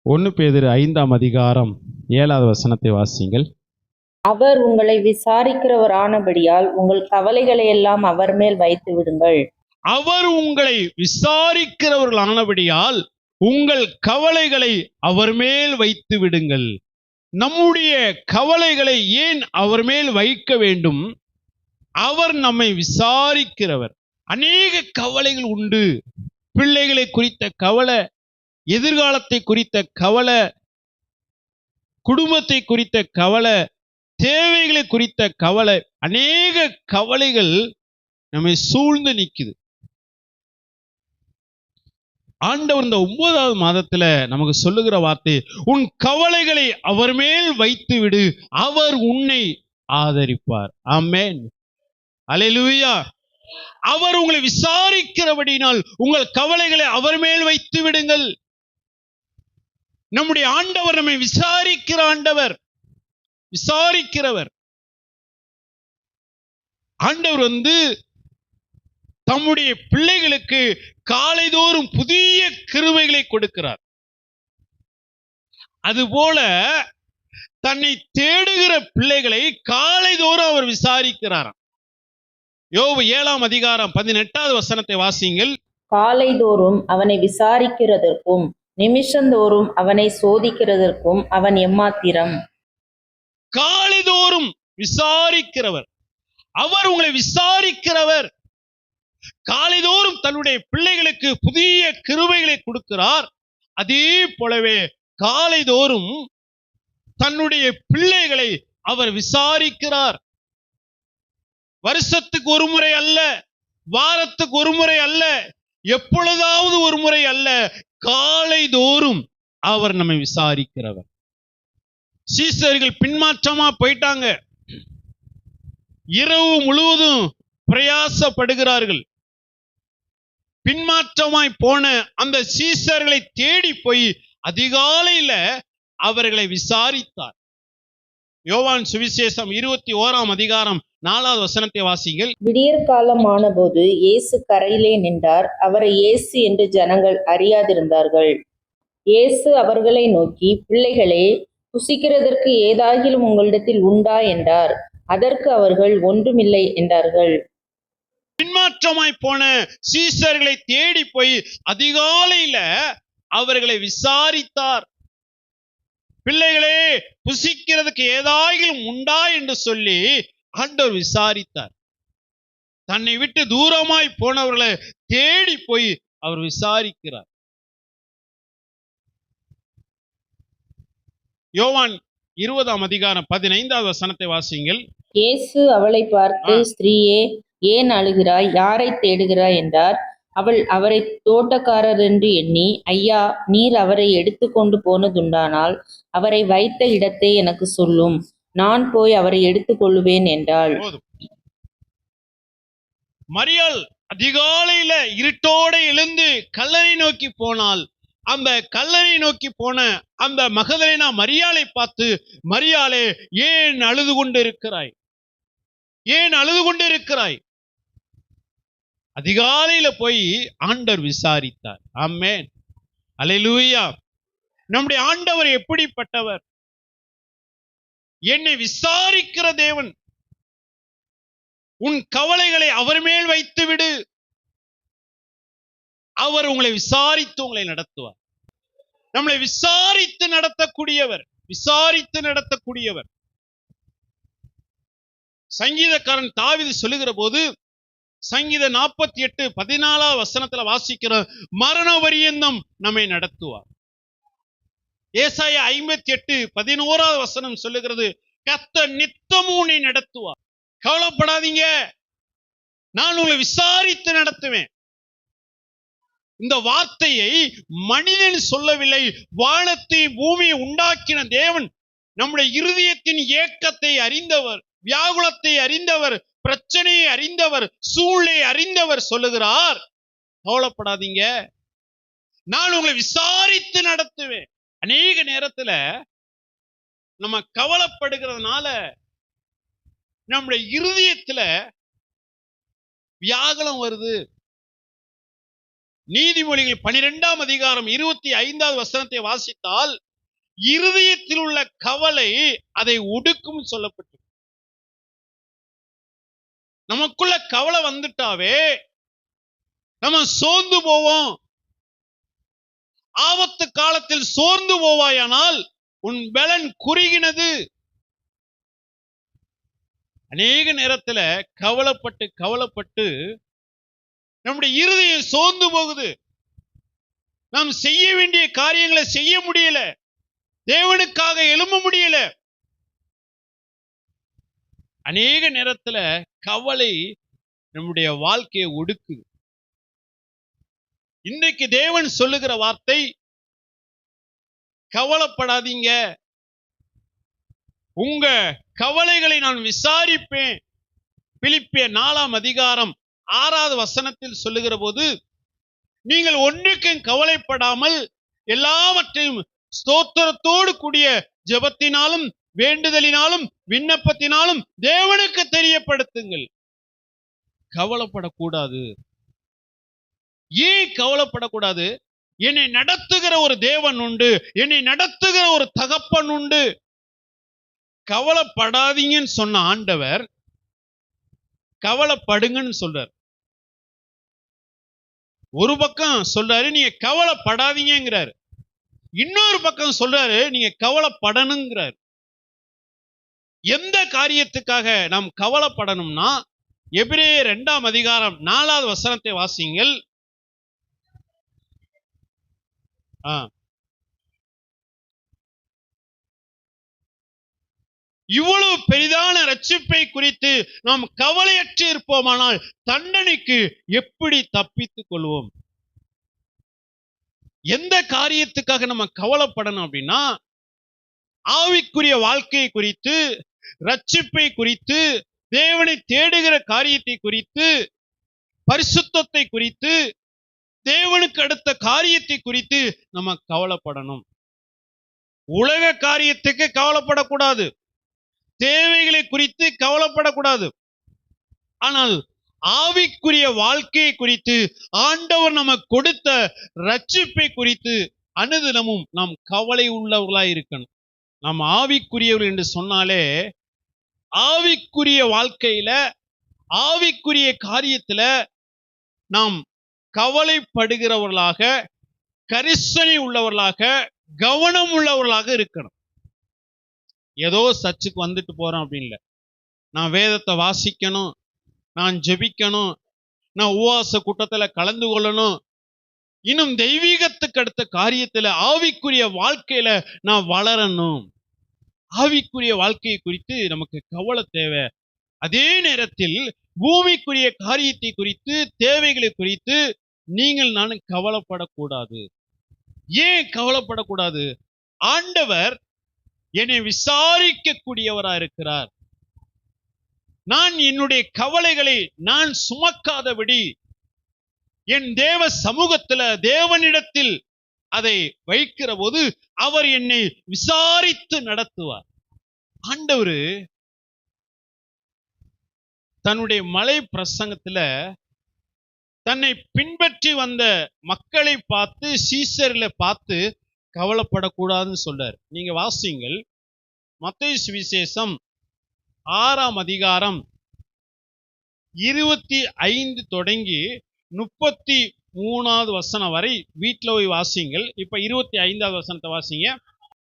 1 பேதுரு 5ஆம் அதிகாரம் 7வது வசனத்தை வாசியுங்கள். அவர் உங்களை விசாரிக்கிறவரானபடியால் உங்கள் கவலைகளை எல்லாம் அவர் மேல் வைத்து விடுங்கள். அவர் உங்களை விசாரிக்கிறவர்களானபடியால் உங்கள் கவலைகளை அவர் மேல் வைத்து விடுங்கள். நம்முடைய கவலைகளை ஏன் அவர் மேல் வைக்க வேண்டும்? அவர் நம்மை விசாரிக்கிறவர். அநேக கவலைகள் உண்டு. பிள்ளைகளை குறித்த கவலை, எதிர்காலத்தை குறித்த கவலை, குடும்பத்தை குறித்த கவலை, தேவைகளை குறித்த கவலை, அநேக கவலைகள் நம்மை சூழ்ந்து நிக்குது. ஆண்டவர் இந்த 9வது மாதத்துல நமக்கு சொல்லுகிற வார்த்தை, உன் கவலைகளை அவர் மேல் வைத்து விடு, அவர் உன்னை ஆதரிப்பார். ஆமென், அல்லேலூயா. அவர் உங்களை விசாரிக்கிறபடினால் உங்கள் கவலைகளை அவர் மேல் வைத்து விடுங்கள். நம்முடைய ஆண்டவர் நம்மை விசாரிக்கிற ஆண்டவர், விசாரிக்கிறவர். ஆண்டவர் தம்முடைய பிள்ளைகளுக்கு காலைதோறும் புதிய கிருபைகளை கொடுக்கிறார். அதுபோல தன்னை தேடுகிற பிள்ளைகளை காலைதோறும் அவர் விசாரிக்கிறாராம். யோபு 7ஆம் அதிகாரம் 18வது வசனத்தை வாசியுங்கள். காலைதோறும் அவனை விசாரிக்கிறதற்கும் நிமிஷந்தோறும் அவனை சோதிக்கிறதற்கும் அவன் எம்மாத்திரம். காலைதோறும் விசாரிக்கிறவர், அவர் உங்களை விசாரிக்கிறவர். காலைதோறும் தன்னுடைய பிள்ளைகளுக்கு புதிய கிருபைகளை கொடுக்கிறார். அதே போலவே காலைதோறும் தன்னுடைய பிள்ளைகளை அவர் விசாரிக்கிறார். வருஷத்துக்கு ஒரு முறை அல்ல, வாரத்துக்கு ஒரு முறை அல்ல, எப்பொழுதாவது ஒரு முறை அல்ல, காலைதோறும் அவர் நம்மை விசாரிக்கிறவர். சீசர்கள் பின்மாற்றமா போயிட்டாங்க. இரவு முழுவதும் பிரயாசப்படுகிறார்கள். பின்மாற்றமாய் போன அந்த சீசர்களை தேடி போய் அதிகாலையில அவர்களை விசாரித்தார். யோவான் சுவிசேஷம் 21ஆம் அதிகாரம் 4வது வசனத்தை வாசிங்கள். விடியற் காலமான போது இயேசு கரையிலே நின்றார். அவரை இயேசு என்று ஜனங்கள் அறியாதிருந்தார்கள். இயேசு அவர்களை நோக்கி, பிள்ளைகளே, புசிக்கிறதற்கு ஏதாகிலும் உங்களிடத்தில் உண்டா என்றார். அதற்கு அவர்கள், ஒன்றுமில்லை என்றார்கள். பின்மாற்றமாய் போன சீசர்களை தேடி போய் அதிகாலையில அவர்களை விசாரித்தார். பிள்ளைகளே, புசிக்கிறதுக்கு ஏதாகிலும் உண்டா என்று சொல்லி ஆண்டவர் விசாரித்தார். தன்னை விட்டு தூரமாய் போனவர்களை தேடி போய் அவர் விசாரிக்கிறார். யோவான் 20ஆம் அதிகாரம் 15வது வசனத்தை வாசியுங்கள். இயேசு அவளை பார்த்து, ஸ்திரீயே, ஏன் அழுகிறாய்? யாரை தேடுகிறாய் என்றார். அவள் அவரை தோட்டக்காரர் என்று எண்ணி, ஐயா, நீர் அவரை எடுத்துக்கொண்டு போனதுண்டானால் அவரை வைத்த இடத்தை எனக்கு சொல்லும், நான் போய் அவரை எடுத்துக்கொள்ளுவேன் என்றாள். மரியாள் அதிகாலையில இருட்டோட எழுந்து கல்லறை நோக்கி போனால், அந்த கல்லறை நோக்கி போன அந்த மகதலேனா மரியாளை பார்த்து, மரியாளே, ஏன் அழுது கொண்டு இருக்கிறாய்? ஏன் அழுது கொண்டு இருக்கிறாய்? அதிகாலையில போய் ஆண்டவர் விசாரித்தார். ஆமென், அல்லேலூயா. நம்முடைய ஆண்டவர் எப்படிப்பட்டவர்? என்னை விசாரிக்கிற தேவன். உன் கவலைகளை அவர் மேல் வைத்து விடு, அவர் உங்களை விசாரித்து உங்களை நடத்துவார். நம்மளை விசாரித்து நடத்தக்கூடியவர், விசாரித்து நடத்தக்கூடியவர். சங்கீதக்காரன் தாவீது சொல்லுகிற போது, சங்கீதம் 48:14 வசனத்துல வாசிக்கிற, மரண பரியந்தம் நம்மை நடத்துவார். ஏசாயா 58:11 வசனம் சொல்லுகிறது, கர்த்தர் நித்தமும் உன்னை நடத்துவார். கவலைப்படாதீங்க, நான் உங்களை விசாரித்து நடத்துவேன். இந்த வார்த்தையை மனிதன் சொல்லவில்லை, வானத்தை பூமியை உண்டாக்கின தேவன், நம்முடைய இருதயத்தின் ஏக்கத்தை அறிந்தவர், வியாகுலத்தை அறிந்தவர், பிரச்சனையை அறிந்தவர், சூழ்நிலை அறிந்தவர் சொல்லுகிறார், கவலைப்படாதீங்க, நான் உங்களை விசாரித்து நடத்துவேன். அநேக நேரத்துல நம்ம கவலைப்படுகிறதுனால நம்முடைய இருதயத்துல வியாகுலம் வருது. நீதிமொழிகள் 12ஆம் அதிகாரம் 25வது வசனத்தை வாசித்தால் இருதயத்தில் உள்ள கவலை அதை ஒடுக்கும் சொல்லப்பட்டு, நமக்குள்ள கவலை வந்துட்டாவே நம்ம சோர்ந்து போவோம். ஆபத்து காலத்தில் சோர்ந்து போவாயானால் உன் பலன் குறுகினது. அநேக நேரத்துல கவலைப்பட்டு கவலைப்பட்டு நம்முடைய இருதயம் சோர்ந்து போகுது. நாம் செய்ய வேண்டிய காரியங்களை செய்ய முடியல, தேவனுக்காக எழும்ப முடியல. அநேக நேரத்துல கவலை நம்முடைய வாழ்க்கையை ஒடுக்குது. இன்றைக்கு தேவன் சொல்லுகிற வார்த்தை, கவலைப்படாதீங்க, உங்க கவலைகளை நான் விசாரிப்பேன். பிலிப்பியர் 4ஆம் அதிகாரம் 6வது வசனத்தில் சொல்லுகிற போது, நீங்கள் ஒன்றுக்கும் கவலைப்படாமல் எல்லாவற்றையும் ஸ்தோத்திரத்தோடு கூடிய ஜெபத்தினாலும் வேண்டுதலினாலும் விண்ணப்பத்தினாலும் தேவனுக்கு தெரியப்படுத்துங்கள். கவலைப்படக்கூடாது. ஏன் கவலைப்படக்கூடாது? என்னை நடத்துகிற ஒரு தேவன் உண்டு, என்னை நடத்துகிற ஒரு தகப்பன் உண்டு. கவலைப்படாதீங்கன்னு சொன்ன ஆண்டவர் கவலைப்படுங்கன்னு சொல்றார். ஒரு பக்கம் சொல்றாரு நீங்க கவலைப்படாதீங்கிறாரு, இன்னொரு பக்கம் சொல்றாரு நீங்க கவலைப்படணுங்கிறார். எந்த காரியத்துக்காக நாம் கவலைப்படணும்னா, எபிரேயர் 2ஆம் அதிகாரம் 4வது வசனத்தை வாசிங்கள். இவ்வளவு பெரிதான ரட்சிப்பை குறித்து நாம் கவலையற்று இருப்போமானால் தண்டனைக்கு எப்படி தப்பித்துக் கொள்வோம்? எந்த காரியத்துக்காக நம்ம கவலைப்படணும் அப்படின்னா, ஆவிக்குரிய வாழ்க்கையை குறித்து, ரட்சிப்பை குறித்து, தேவனை தேடுகிற காரியத்தை குறித்து, பரிசுத்தத்தை குறித்து, தேவனுக்கு அடுத்த காரியத்தை குறித்து நம்ம கவலைப்படணும். உலக காரியத்துக்கு கவலைப்படக்கூடாது, தேவைகளை குறித்து கவலைப்படக்கூடாது. ஆனால் ஆவிக்குரிய வாழ்க்கையை குறித்து, ஆண்டவர் நமக்கு கொடுத்த ரட்சிப்பை குறித்து அனுதினமும் நாம் கவலை உள்ளவர்களாய் இருக்கணும். நாம் ஆவிக்குரியவர்கள் என்று சொன்னாலே, ஆவிக்குரிய வாழ்க்கையில, ஆவிக்குரிய காரியத்துல நாம் கவலைப்படுகிறவர்களாக, கரிசனை உள்ளவர்களாக, கவனம் உள்ளவர்களாக இருக்கணும். ஏதோ சர்ச்சுக்கு வந்துட்டு போறோம் அப்படின்னு இல்லை. நான் வேதத்தை வாசிக்கணும், நான் ஜெபிக்கணும், நான் உபவாச கூட்டத்துல கலந்து கொள்ளணும், இன்னும் தெய்வீகத்துக்கு அடுத்த காரியத்துல ஆவிக்குரிய வாழ்க்கையில நான் வளரணும். ஆவிக்குரிய வாழ்க்கையை குறித்து நமக்கு கவலை தேவை. அதே நேரத்தில் பூமிக்குரிய காரியத்தை குறித்து, தேவைகளை குறித்து நீங்கள் நானும் கவலைப்படக்கூடாது. ஏன் கவலைப்படக்கூடாது? ஆண்டவர் என்னை விசாரிக்க கூடியவரா இருக்கிறார். நான் என்னுடைய கவலைகளை நான் சுமக்காதபடி என் தேவ சமூகத்துல, தேவனிடத்தில் அதை வைக்கிற போது அவர் என்னை விசாரித்து நடத்துவார். ஆண்டவர் தன்னுடைய மலை பிரசங்கத்துல தன்னை பின்பற்றி வந்த மக்களை பார்த்து, சீசர்களை பார்த்து கவலைப்படக்கூடாதுன்னு சொல்றார். நீங்க வாசிங்கள், மத்தேயு சுவிசேஷம் 6ஆம் அதிகாரம் 25 தொடங்கி 33வது வசனம் வரை வீட்டில் போய் வாசிங்கள். இப்ப 25வது வசனத்தை வாசிங்க.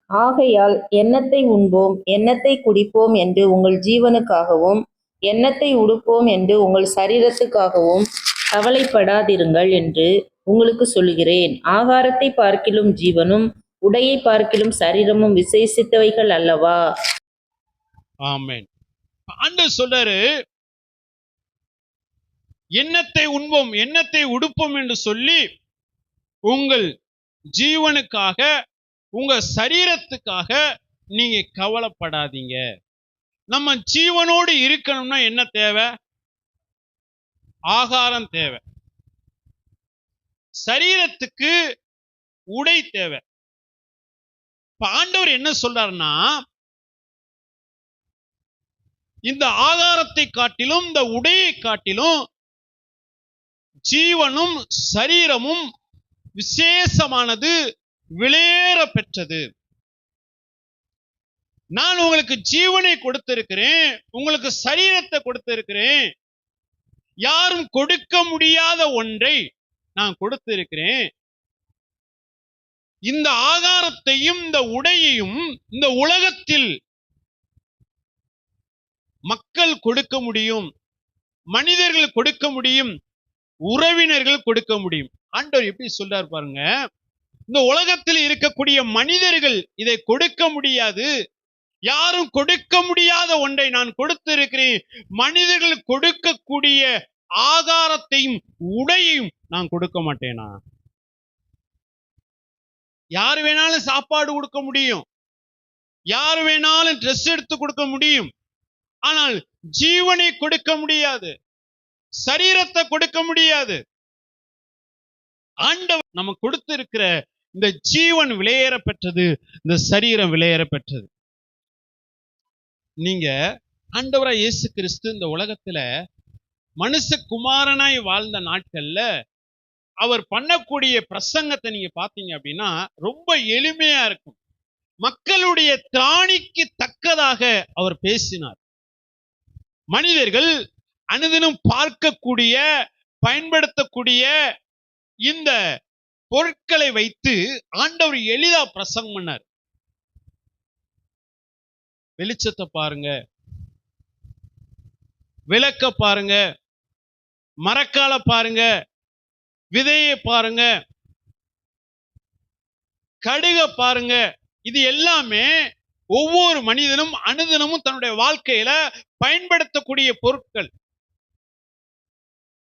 ஆகையால் எண்ணத்தை உண்போம், எண்ணத்தை குடிப்போம் என்று உங்கள் ஜீவனுக்காகவும், எண்ணத்தை உடுப்போம் என்று உங்கள் சரீரத்துக்காகவும் கவலைப்படாதிருங்கள் என்று உங்களுக்கு சொல்லுகிறேன். ஆகாரத்தை பார்க்கிலும் ஜீவனும், உடையை பார்க்கிலும் சரீரமும் விசேஷித்தவைகள் அல்லவா? ஆமென். ஆண்டவர் சொல்றாரு, எண்ணத்தை உண்போம், எண்ணத்தை உடுப்போம் என்று சொல்லி உங்கள் ஜீவனுக்காக, உங்க சரீரத்துக்காக நீங்க கவலைப்படாதீங்க. நம்ம ஜீவனோடு இருக்கணும்னா என்ன தேவை? ஆகாரம் தேவை. சரீரத்துக்கு உடை தேவை. இப்ப ஆண்டவர் என்ன சொல்றாருன்னா, இந்த ஆகாரத்தை காட்டிலும், இந்த உடையை காட்டிலும் ஜீவனும் சரீரமும் விசேஷமானது, விலையேற பெற்றது. நான் உங்களுக்கு ஜீவனை கொடுத்திருக்கிறேன், உங்களுக்கு சரீரத்தை கொடுத்திருக்கிறேன். யாரும் கொடுக்க முடியாத ஒன்றை நான் கொடுத்திருக்கிறேன். இந்த ஆகாரத்தையும் இந்த உடையையும் இந்த உலகத்தில் மக்கள் கொடுக்க முடியும், மனிதர்கள் கொடுக்க முடியும், உறவினர்கள் கொடுக்க முடியும். ஆண்டவர் எப்படி சொல்றார் பாருங்க, இந்த உலகத்தில் இருக்கக்கூடிய மனிதர்கள் இதை கொடுக்க முடியாது, யாரும் கொடுக்க முடியாத ஒன்றை நான் கொடுத்திருக்கிறேன். மனிதர்கள் கொடுக்கக்கூடிய ஆகாரத்தையும் உடையையும் நான் கொடுக்க மாட்டேனா? யார் வேணாலும் சாப்பாடு கொடுக்க முடியும், யார் வேணாலும் ட்ரெஸ் எடுத்து கொடுக்க முடியும், ஆனால் ஜீவனை கொடுக்க முடியாது, சரீரத்தை கொடுக்க முடியாது. ஆண்டவர் நமக்கு கொடுத்திருக்கிற இந்த ஜீவன் விலையேற பெற்றது, இந்த சரீரம் விலையேற பெற்றது. நீங்க ஆண்டவராய் இயேசு கிறிஸ்து இந்த உலகத்துல மனுஷகுமாரனாய் வாழ்ந்த நாட்கள்ல அவர் பண்ணக்கூடிய பிரசங்கத்தை நீங்க பாத்தீங்க அப்படின்னா ரொம்ப எளிமையா இருக்கும். மக்களுடைய திராணிக்கு தக்கதாக அவர் பேசினார். மனிதர்கள் அனுதினம் பார்க்கக்கூடிய, பயன்படுத்தக்கூடிய இந்த பொருட்களை வைத்து ஆண்டவர் எளிதா பிரசங்கம் பண்ணார். வெளிச்சத்தை பாருங்க, விளக்க பாருங்க, மரக்கால பாருங்க, விதையை பாருங்க, கடுக பாருங்க. இது எல்லாமே ஒவ்வொரு மனிதனும் அனுதினமும் தன்னுடைய வாழ்க்கையில பயன்படுத்தக்கூடிய பொருட்கள்.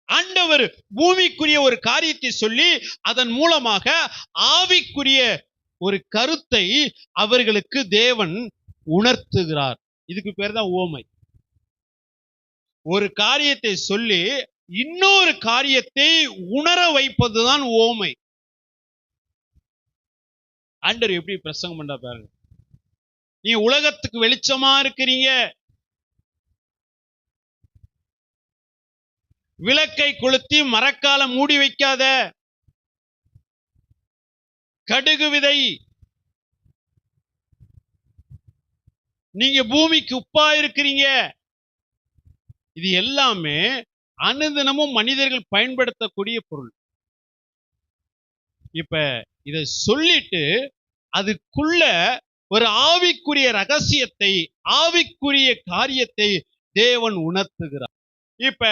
ஆண்டவர் பூமிக்குரிய ஒரு காரியத்தை சொல்லி அதன் மூலமாக ஆவிக்குரிய ஒரு கருத்தை அவர்களுக்கு தேவன் உணர்த்துகிறார். இதுக்கு பேர் தான் உவமை. ஒரு காரியத்தை சொல்லி இன்னொரு காரியத்தை உணர வைப்பதுதான் உவமை. ஆண்டவர் எப்படி பிரசங்கம் பண்ற பாருங்க. நீ உலகத்துக்கு வெளிச்சமா இருக்கிறீங்க, விளக்கை கொளுத்தி மரக்கால மூடி வைக்காத, கடுகு விதை, நீங்க பூமிக்கு உப்பா இருக்கிறீங்க. இது எல்லாமே அனுதினமும் மனிதர்கள் பயன்படுத்தக்கூடிய பொருள். இப்ப இதை சொல்லிட்டு அதுக்குள்ள ஒரு ஆவிக்குரிய ரகசியத்தை, ஆவிக்குரிய காரியத்தை தேவன் உணர்த்துகிறார். இப்ப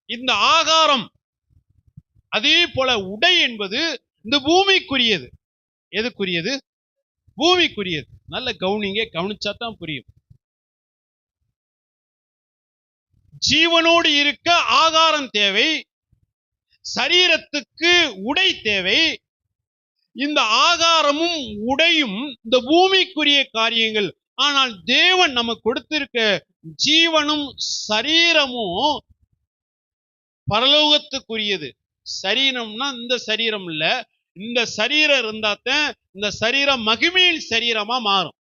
இந்த ஆகாரம், அதே போல உடை என்பது இந்த பூமிக்குரியது. எதுக்குரியது? பூமிக்குரியது. நல்ல கவனிங்க, கவனிச்சாதான் புரியும். ஜீவனோடு இருக்க ஆகாரம் தேவை, சரீரத்துக்கு உடை தேவை. இந்த ஆகாரமும் உடையும் இந்த பூமிக்குரிய காரியங்கள். ஆனால் தேவன் நமக்கு கொடுத்திருக்க ஜீவனும் சரீரமும் பரலோகத்துக்குரியது. சரீரம்னா இந்த சரீரம் இல்ல, இந்த சரீரம் இருந்தாத்தான் இந்த சரீரம் மகிமையின் சரீரமா மாறும்.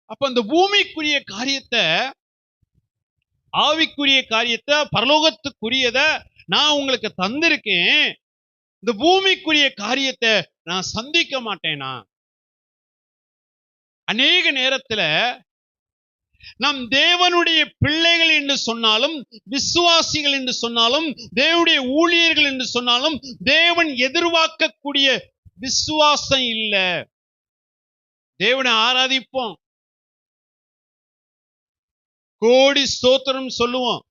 அப்ப இந்த பூமிக்குரிய காரியத்தை, ஆவிக்குரிய காரியத்தை, பரலோகத்துக்குரியத நான் உங்களுக்கு தந்திருக்கேன். இந்த பூமிக்குரிய காரியத்தை நான் சந்திக்க மாட்டேனா? அநேக நேரத்துல நம் தேவனுடைய பிள்ளைகள் என்று சொன்னாலும், விசுவாசிகள் என்று சொன்னாலும், தேவனுடைய ஊழியர்கள் என்று சொன்னாலும், தேவன் எதிர்பார்க்கக்கூடிய விசுவாசம் இல்ல. தேவனை ஆராதிப்போம், கோடி ஸ்தோத்திரம் சொல்லுவோம்.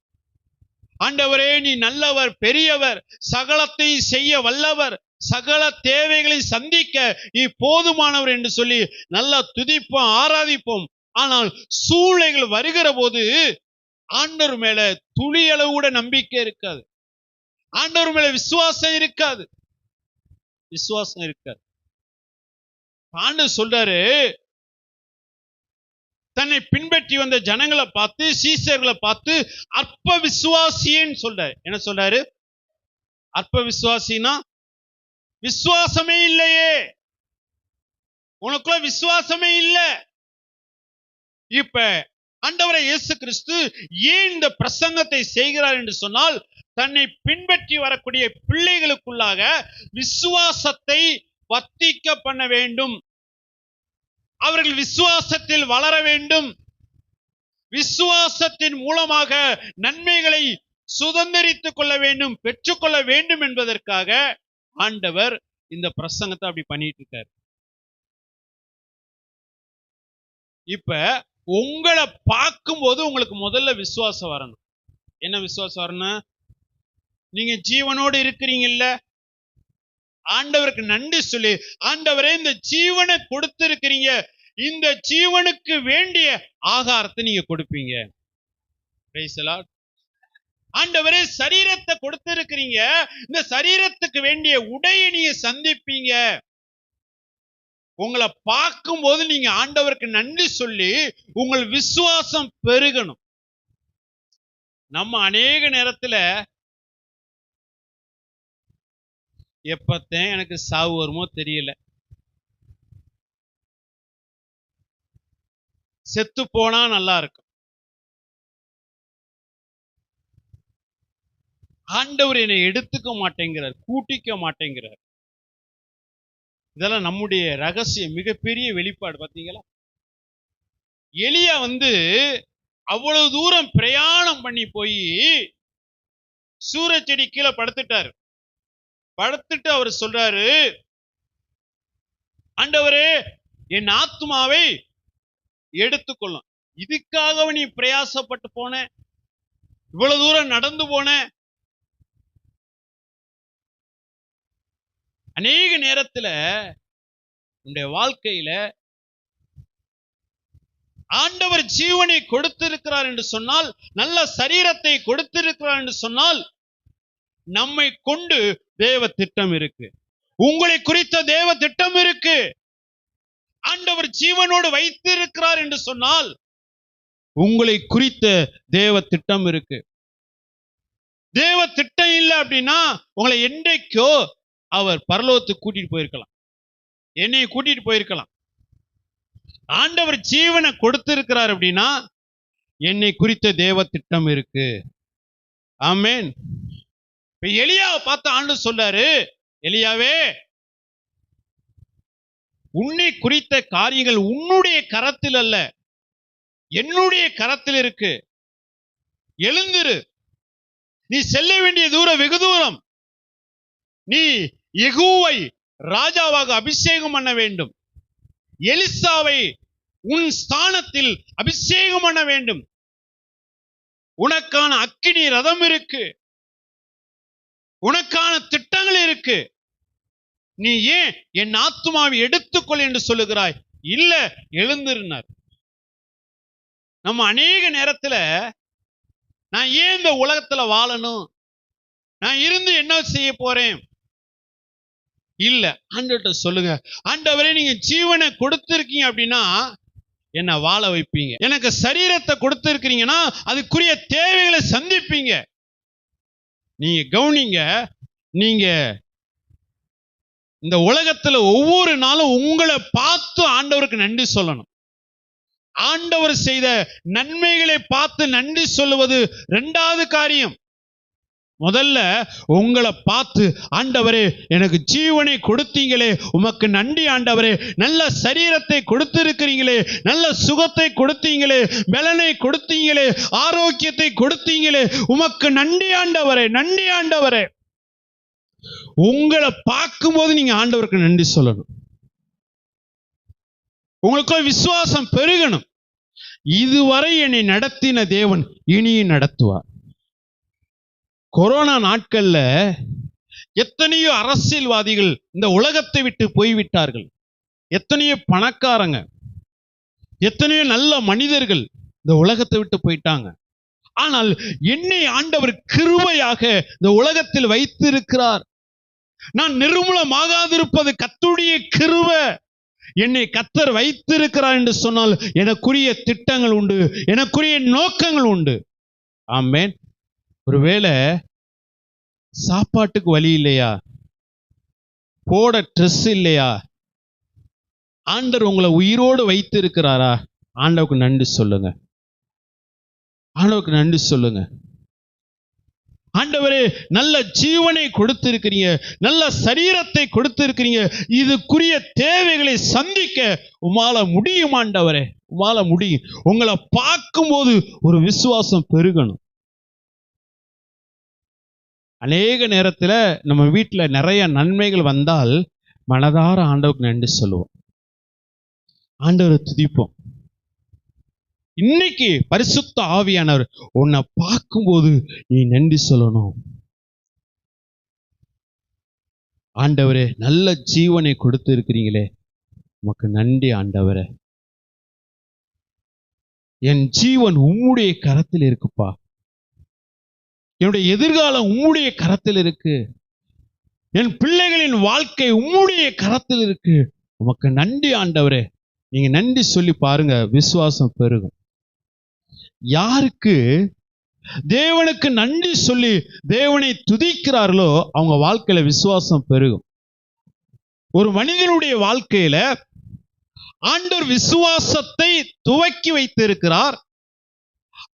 ஆண்டவரே நீ நல்லவர், பெரியவர், சகலத்தை செய்ய வல்லவர், சகல தேவைகளை சந்திக்க நீ போதுமானவர் என்று சொல்லி நல்லா துதிப்போம், ஆராதிப்போம். ஆனால் சூழ்நிலைகள் வருகிற போது ஆண்டவர் மேல துளி அளவு கூட நம்பிக்கை இருக்காது, ஆண்டவர் மேல விசுவாசம் இருக்காது, விசுவாசம் இருக்காது. ஆண்டவர் சொல்றாரு, தன்னை பின்பற்றி வந்த ஜனங்களை பார்த்து, சீசர்களை பார்த்து அற்ப விசுவாசின்னு சொல்றாரு. என்ன சொல்றாரு? அற்ப விசுவாசினா விசுவாசமே இல்லையே, உனக்குள்ள விசுவாசமே இல்ல. இப்ப ஆண்டவரை இயேசு கிறிஸ்து ஏன் இந்த பிரசங்கத்தை செய்கிறார் என்று சொன்னால், தன்னை பின்பற்றி வரக்கூடிய பிள்ளைகளுக்குள்ளாக விசுவாசத்தை வர்த்திக்க பண்ண வேண்டும். அவர்கள் விசுவாசத்தில் வளர வேண்டும். விசுவாசத்தின் மூலமாக நன்மைகளை சுதந்திரித்துக் கொள்ள வேண்டும், பெற்றுக்கொள்ள வேண்டும் என்பதற்காக ஆண்டவர் இந்த பிரசங்கத்தை அப்படி பண்ணிட்டு இருக்காரு. இப்ப உங்களை பார்க்கும்போது உங்களுக்கு முதல்ல விசுவாசம் வரணும். என்ன விசுவாசம் வரணும்? நீங்க ஜீவனோடு இருக்கிறீங்கல்ல, ஆண்டவருக்கு நன்றி சொல்லி, ஆண்டவரே இந்த ஜீவனை கொடுத்திருக்கிறீங்க, இந்த ஜீவனுக்கு வேண்டிய ஆகாரத்தை நீங்க கொடுப்பீங்க. Praise the Lord. ஆண்டவரே சரீரத்தை கொடுத்திருக்கிறீங்க, இந்த சரீரத்துக்கு வேண்டிய உடையை நீங்க சந்திப்பீங்க. உங்களை பார்க்கும்போது நீங்க ஆண்டவருக்கு நன்றி சொல்லி உங்கள் விசுவாசம் பெருகணும். நம்ம அநேக நேரத்துல எப்பத்தான் எனக்கு சாவு வருமோ தெரியல, செத்து போனா நல்லா இருக்கும், ஆண்டவர் என்னை எடுத்துக்க மாட்டேங்கிறார், கூட்டிக்க மாட்டேங்கிறார். இதெல்லாம் நம்முடைய ரகசியம், மிகப்பெரிய வெளிப்பாடு. பார்த்தீங்களா, எலியா அவ்வளவு தூரம் பிரயாணம் பண்ணி போய் சூரச்செடி கீழே படுத்துட்டாரு. படுத்துட்டு அவர் சொல்றாரு, ஆண்டவரே என் ஆத்மாவை எடுத்துக்கொள்ளும். இதுக்காக நீ பிரயாசப்பட்டு போன, இவ்வளவு தூரம் நடந்து போன. அநேக நேரத்துல உன்னுடைய வாழ்க்கையில ஆண்டவர் ஜீவனை கொடுத்திருக்கிறார் என்று சொன்னால், நல்ல சரீரத்தை கொடுத்திருக்கிறார் என்று சொன்னால், நம்மை கொண்டு தேவ திட்டம் இருக்கு, உங்களை குறித்த தேவ திட்டம் இருக்கு. ஆண்டவர் ஜீவனோடு வைத்திருக்கிறார் என்று சொன்னால் உங்களை குறித்த தேவ திட்டம் இருக்கு. தேவ திட்டம் இல்லை அப்படின்னா உங்களை என்றைக்கோ அவர் பரலோகத்துக்கு கூட்டிட்டு போயிருக்கலாம், என்னை கூட்டிட்டு போயிருக்கலாம். ஆண்டவர் ஜீவனை கொடுத்திருக்கிறார் அப்படின்னா என்னை குறித்த தேவ திட்டம் இருக்கு. ஆமென். இப்ப எலியாவை பார்த்து ஆண்டவர் சொல்றாரு, எலியாவே உன்னை குறித்த காரியங்கள் உன்னுடைய கரத்தில் அல்ல, என்னுடைய கரத்தில் இருக்கு. எழுந்திரு, நீ செல்ல வேண்டிய தூரம் வெகு தூரம். நீ யெகூவை ராஜாவாக அபிஷேகம் பண்ண வேண்டும். எலிசாவை உன் ஸ்தானத்தில் அபிஷேகம் பண்ண வேண்டும். உனக்கான அக்கினி ரதம் இருக்கு, உனக்கான திட்டங்கள் இருக்கு. நீ ஏன் என் ஆத்துமாவை எடுத்துக்கொள் என்று சொல்லுகிறாய்? இல்ல, எழுந்திருந்தார். நம்ம அநேக நேரத்துல நான் ஏன் இந்த உலகத்துல வாழணும், நான் இருந்து என்ன செய்ய போறேன்? இல்ல, ஆண்டவர்கிட்ட சொல்லுங்க, ஆண்டவரே நீங்க ஜீவனை கொடுத்திருக்கீங்க அப்படின்னா என்ன வாழ வைப்பீங்க. எனக்கு சரீரத்தை கொடுத்திருக்கிறீங்கன்னா அதுக்குரிய தேவைகளை சந்திப்பீங்க. நீங்க கவனிங்க, நீங்க இந்த உலகத்துல ஒவ்வொரு நாளும் உங்களை பார்த்து ஆண்டவருக்கு நன்றி சொல்லணும். ஆண்டவர் செய்த நன்மைகளை பார்த்து நன்றி சொல்லுவது இரண்டாவது காரியம். முதல்ல உங்களை பார்த்து, ஆண்டவரே எனக்கு ஜீவனை கொடுத்தீங்களே, உமக்கு நன்றி ஆண்டவரே, நல்ல சரீரத்தை கொடுத்திருக்கிறீங்களே, நல்ல சுகத்தை கொடுத்தீங்களே, பலனை கொடுத்தீங்களே, ஆரோக்கியத்தை கொடுத்தீங்களே, உமக்கு நன்றி ஆண்டவரே, நன்றி ஆண்டவரே. உங்களை பார்க்கும்போது நீங்க ஆண்டவருக்கு நன்றி சொல்லணும். உங்களுக்கு விசுவாசம் பெருகணும். இதுவரை என்னை நடத்தின தேவன் இனியும் நடத்துவார். கொரோனா நாட்கள்ல எத்தனையோ அரசியல்வாதிகள் இந்த உலகத்தை விட்டு போய்விட்டார்கள். எத்தனையோ பணக்காரங்க, எத்தனையோ நல்ல மனிதர்கள் இந்த உலகத்தை விட்டு போயிட்டாங்க. ஆனால் என்னை ஆண்டவர் கிருபையாக இந்த உலகத்தில் வைத்திருக்கிறார். நான் நிர்மூலமாகாதிருப்பது கர்த்தருடைய கிருபை. என்னை கர்த்தர் வைத்திருக்கிறார் என்று சொன்னால் எனக்குரிய திட்டங்கள் உண்டு, எனக்குரிய நோக்கங்கள் உண்டு. ஆமென். ஒருவேளை சாப்பாட்டுக்கு வழி இல்லையா, போட ட்ரெஸ் இல்லையா, ஆண்டவர் உங்களை உயிரோடு வைத்து இருக்கிறாரா, ஆண்டவருக்கு நன்றி சொல்லுங்க. ஆண்டவருக்கு நன்றி சொல்லுங்க. ஆண்டவரே, நல்ல ஜீவனை கொடுத்திருக்கிறீங்க, நல்ல சரீரத்தை கொடுத்திருக்கிறீங்க, இதுக்குரிய தேவைகளை சந்திக்க உமால முடியும் ஆண்டவரே, உமால முடியும். உங்களை பார்க்கும்போது ஒரு விசுவாசம் பெருகணும். அநேக நேரத்துல நம்ம வீட்டுல நிறைய நன்மைகள் வந்தால் மனதார ஆண்டவருக்கு நன்றி சொல்லுவோம், ஆண்டவரை துதிப்போம். இன்னைக்கு பரிசுத்த ஆவியானவர் உன்னை பார்க்கும்போது நீ நன்றி சொல்லணும். ஆண்டவரே, நல்ல ஜீவனை கொடுத்து இருக்கிறீங்களே, உமக்கு நன்றி ஆண்டவரே. என் ஜீவன் உம்முடைய கரத்தில் இருக்குப்பா, என்னுடைய எதிர்காலம் உம்முடைய கரத்தில் இருக்கு, என் பிள்ளைகளின் வாழ்க்கை உம்முடைய கரத்தில் இருக்கு, உமக்கு நன்றி ஆண்டவரே. நீங்க நன்றி சொல்லி பாருங்க, விசுவாசம் பெருகும். யாருக்கு தேவனுக்கு நன்றி சொல்லி தேவனை துதிக்கிறார்களோ அவங்க வாழ்க்கையில விசுவாசம் பெருகும். ஒரு மனிதனுடைய வாழ்க்கையில ஆண்டவர் விசுவாசத்தை துவக்கி வைத்திருக்கிறார்.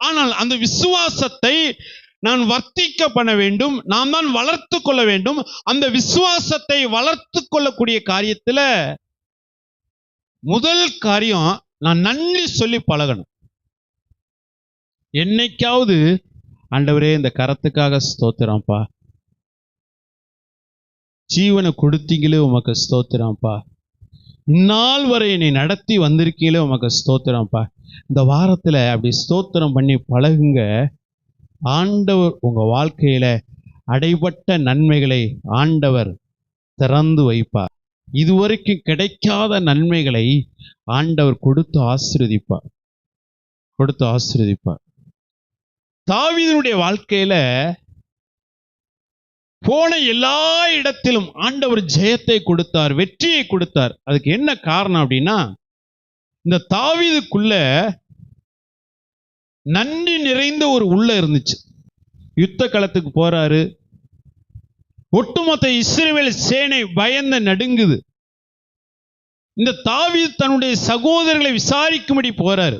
ஆனால் அந்த விசுவாசத்தை நான் வர்த்திக்க பண்ண வேண்டும், நாம் தான் வளர்த்து கொள்ள வேண்டும். அந்த விசுவாசத்தை வளர்த்து கொள்ளக்கூடிய காரியத்துல முதல் காரியம், நான் நன்றி சொல்லி பழகணும். என்னைக்காவது ஆண்டவரே, இந்த கரத்துக்காக ஸ்தோத்திரம்ப்பா, ஜீவனை கொடுத்தீங்களே உமக்கு ஸ்தோத்திரம்ப்பா, இந்நாள் வரை என்னை நடத்தி வந்திருக்கீங்களே உமக்கு ஸ்தோத்திரம்ப்பா. இந்த வாரத்துல அப்படி ஸ்தோத்திரம் பண்ணி பழகுங்க. ஆண்டவர் உங்க வாழ்க்கையில அடைபட்ட நன்மைகளை ஆண்டவர் திறந்து வைப்பார். இதுவரைக்கும் கிடைக்காத நன்மைகளை ஆண்டவர் கொடுத்து ஆசீர்வதிப்பார். தாவீதுடைய வாழ்க்கையில போன எல்லா இடத்திலும் ஆண்டவர் ஜெயத்தை கொடுத்தார், வெற்றியை கொடுத்தார். அதுக்கு என்ன காரணம் அப்படின்னா, இந்த தாவீதுக்குள்ள நன்றி நிறைந்த ஒரு உள்ள இருந்துச்சு. யுத்த களத்துக்கு போறாரு, ஒட்டுமொத்த இஸ்ரவேல் சேனை பயந்து நடுங்குது. இந்த தாவீது தன்னுடைய சகோதரர்களை விசாரிக்கும்படி போறாரு.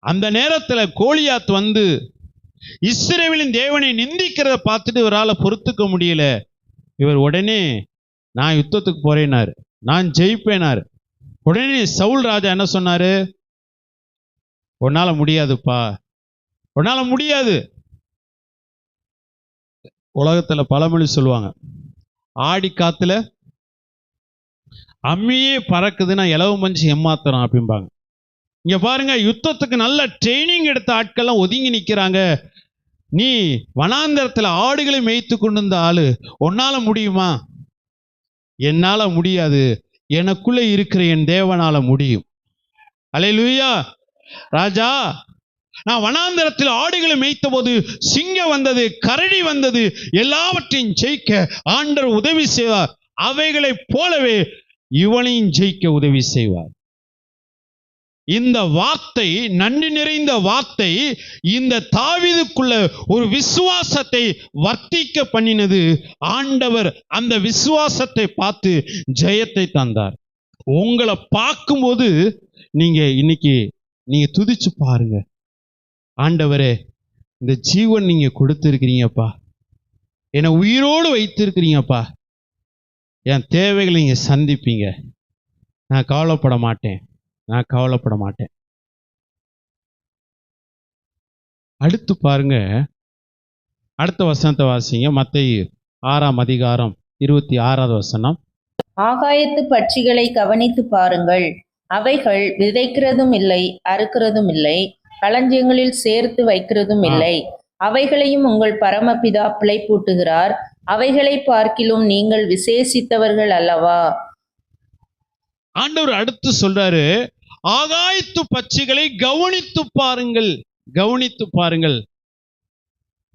அந்த நேரத்துல கோலியாத் வந்து இஸ்ரவேலின் தேவனை நிந்திக்கிறத பார்த்துட்டு இவரால் பொறுத்துக்க முடியல. இவர் உடனே நான் யுத்தத்துக்கு போறேனாரு, நான் ஜெயிப்பேனாரு. உடனே சவுல் ராஜா என்ன சொன்னாரு, உன்னால முடியாதுப்பா, உன்னால முடியாது. உலகத்துல பழமொழி சொல்லுவாங்க, ஆடி காத்துல அம்மியே பறக்குதுன்னா இலவு மஞ்சு ஏமாத்துறான் அப்படிம்பாங்க. இங்க பாருங்க, யுத்தத்துக்கு நல்ல ட்ரைனிங் எடுத்த ஆட்கள்லாம் ஒதுங்கி நிக்கிறாங்க. நீ வனாந்தரத்துல ஆடுகளை மேய்த்து கொண்டு இருந்த ஆளு, உன்னால முடியுமா? என்னால முடியாது, எனக்குள்ள இருக்கிற என் தேவனால முடியும். அல்லேலூயா. ராஜா, நான் வனாந்தரத்தில் ஆடுகளை மேய்த்த போது சிங்கம் வந்தது, கரடி வந்தது, எல்லாவற்றையும் ஜெயிக்க ஆண்டவர் உதவி செய்வார். அவைகளைப் போலவே இவனையும் ஜெயிக்க உதவி செய்வார். இந்த வார்த்தை, நன்றி நிறைந்த வார்த்தை, இந்த தாவீதுக்குள்ள ஒரு விசுவாசத்தை வர்த்திக்க பண்ணினது. ஆண்டவர் அந்த விசுவாசத்தை பார்த்து ஜெயத்தை தந்தார். உங்களை பார்க்கும்போது நீங்க இன்னைக்கு நீங்க துதிச்சு பாருங்க, ஆண்டவரே, இந்த ஜீவன் நீங்க கொடுத்திருக்கிறீங்கப்பா, என்னை உயிரோடு வைத்திருக்கிறீங்கப்பா, என் தேவைகளை நீங்க சந்திப்பீங்க, நான் கவலைப்பட மாட்டேன். அடுத்து பாருங்க, அடுத்த வசனத்தை வாசிங்க. மத்தேயு 6ஆம் அதிகாரம் 26வது வசனம். ஆகாயத்து பட்சிகளை கவனித்து பாருங்கள், அவைகள் விதைக்கிறதும் இல்லை, அறுக்கிறதும் இல்லை, களஞ்சியங்களில் சேர்த்து வைக்கிறதும் இல்லை, அவைகளையும் உங்கள் பரமபிதா பிழைப்பூட்டுகிறார். அவைகளை பார்க்கிலும் நீங்கள் விசேஷித்தவர்கள் அல்லவா? ஆண்டவர் அடுத்து சொல்றாரு, ஆகாயத்து பட்சிகளை கவனித்து பாருங்கள்.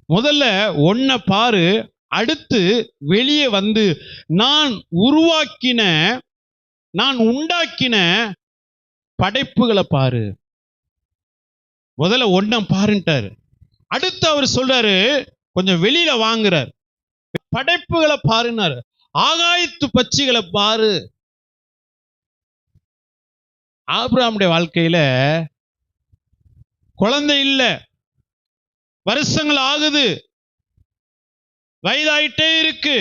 முதல்ல ஒன்ன பாரு, அடுத்து வெளியே வந்து நான் உண்டாக்கின படைப்புகளை பாரு. முதல்ல ஒன்ன பாருன்ட்டாரு. அடுத்து அவர் சொல்றாரு, கொஞ்சம் வெளியில வாங்குறார், படைப்புகளை பாருன்னாரு. ஆகாயத்து பட்சிகளை பாரு. ஆபிரகாமுடைய வாழ்க்கையில குழந்தை இல்லை, வருஷங்கள் ஆகுது, வயதாயிட்டே இருக்கு.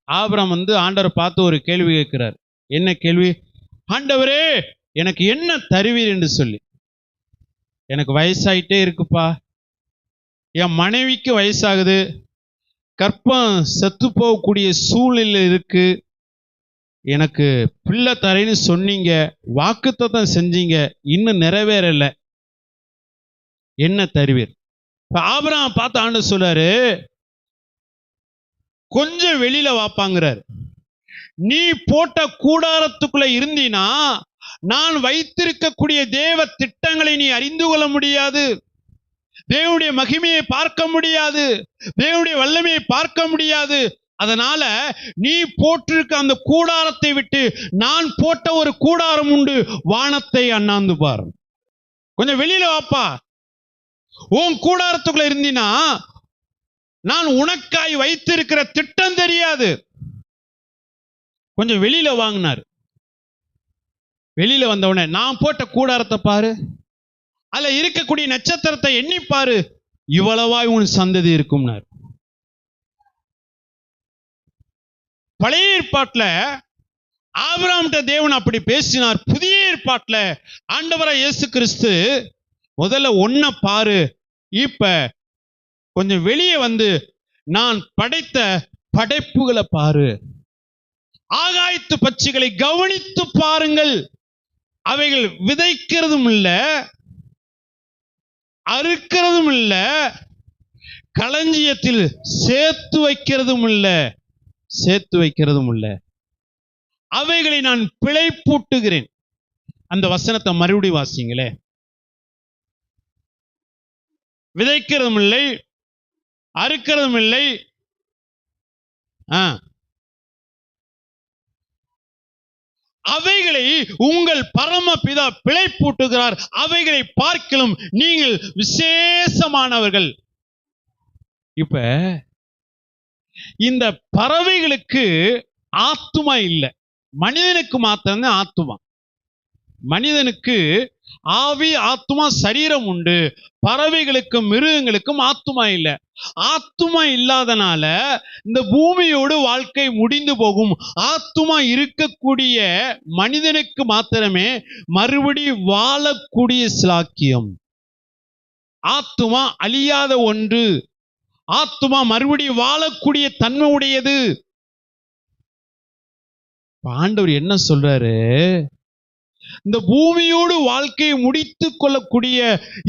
ஆபிரகாம் ஆண்டவரை பார்த்து ஒரு கேள்வி கேட்கிறார். என்ன கேள்வி? ஆண்டவரே, எனக்கு என்ன தருவீர் என்று சொல்லி. எனக்கு வயசாயிட்டே இருக்குப்பா, என் மனைவிக்கு வயசாகுது, கற்பம் செத்து போகக்கூடிய சூழ்நிலை இருக்கு, எனக்கு பிள்ளை தரேன்னு சொன்னீங்க, வாக்குத்தத்தம் செஞ்சீங்க, இன்னும் நிறைவேறல, என்ன தருவீர்? ஆபிரகாம் பார்த்து ஆண்டவர் சொல்றாரு, கொஞ்சம் வெளியில வாப்பாங்கிறார். நீ போட்ட கூடாரத்துக்குள்ள இருந்தீனா நான் வைத்திருக்கக்கூடிய தேவ திட்டங்களை நீ அறிந்து கொள்ள முடியாது, தேவனுடைய மகிமையை பார்க்க முடியாது, தேவனுடைய வல்லமையை பார்க்க முடியாது. அதனால நீ போட்டிருக்க அந்த கூடாரத்தை விட்டு நான் போட்ட ஒரு கூடாரம் உண்டு, வானத்தை அண்ணாந்து பார். கொஞ்சம் வெளியில வாப்பா. உன் கூடாரத்துக்குள்ள இருந்தீனா நான் உனக்காய் வைத்திருக்கிற திட்டம் தெரியாது. கொஞ்சம் வெளியில வாங்கினார். வெளியில வந்தவனே, நான் போட்ட கூடாரத்தை பாரு, அதுல இருக்கக்கூடிய நட்சத்திரத்தை எண்ணி பாரு, இவ்வளவாய் உன் சந்ததி இருக்கும்னார். பழைய ஏற்பாட்டுல ஆபிரகாம்கிட்ட தேவன் அப்படி பேசினார். புதிய ஏற்பாட்டுல ஆண்டவராய் இயேசு கிறிஸ்து முதல்ல ஒன்ன பாரு, இப்ப கொஞ்சம் வெளியே வந்து நான் படைத்த படைப்புகளை பாரு, ஆகாயத்து பட்சிகளை கவனித்து பாருங்கள், அவைகள் விதைக்கிறதும் இல்ல, அறுக்கிறதும் இல்ல, களஞ்சியத்தில் சேர்த்து வைக்கிறதும் இல்ல, அவைகளை நான் பிழைப்பூட்டுகிறேன். அந்த வசனத்தை மறுபடி வாசிங்களே. விதைக்கிறதும் இல்லை, அறுக்கிறதும் இல்லை, அவைகளை உங்கள் பரமபிதா பிழைப்பூட்டுகிறார், அவைகளை பார்க்கலும் நீங்கள் விசேஷமானவர்கள். இப்ப இந்த பறவைகளுக்கு ஆத்துமா இல்லை, மனிதனுக்கு மாத்திரம்தான் ஆத்துமா. மனிதனுக்கு ஆவி, ஆத்துமா, சரீரம் உண்டு. பறவைகளுக்கும் மிருகங்களுக்கும் ஆத்துமா இல்லை. ஆத்துமா இல்லாதனால இந்த பூமியோடு வாழ்க்கை முடிந்து போகும். ஆத்துமா இருக்கக்கூடிய மனிதனுக்கு மாத்திரமே மறுபடி வாழக்கூடிய சிலாக்கியம். ஆத்துமா அழியாத ஒன்று, ஆத்துமா மறுபடி வாழக்கூடிய தன்மை உடையது. ஆண்டவர் என்ன சொல்றாரு? இந்த பூமியோடு வாழ்க்கையை முடித்துக் கொள்ளக்கூடிய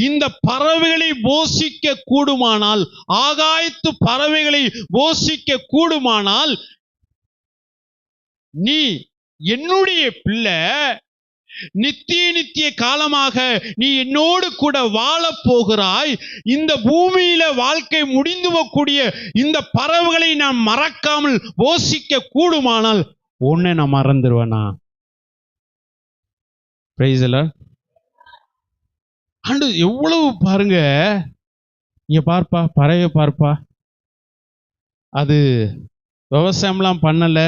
இந்த பறவைகளை போஷிக்க கூடுமானால், ஆகாயத்து பறவைகளை போஷிக்க கூடுமானால், நீ என்னுடைய பிள்ளை, நித்திய காலமாக நீ என்னோடு கூட வாழ போகிறாய். இந்த பூமியில வாழ்க்கை முடிந்து போகக்கூடிய இந்த பறவைகளை நான் மறக்காமல் போஷிக்க கூடுமானால் உன்னை நான் மறந்துடுவேனா? Praise the Lord. ஆண்டு எவ்வளவு பாருங்க, இங்க பார்ப்பா, பறவை பார்ப்பா, அது விவசாயம்லாம் பண்ணல,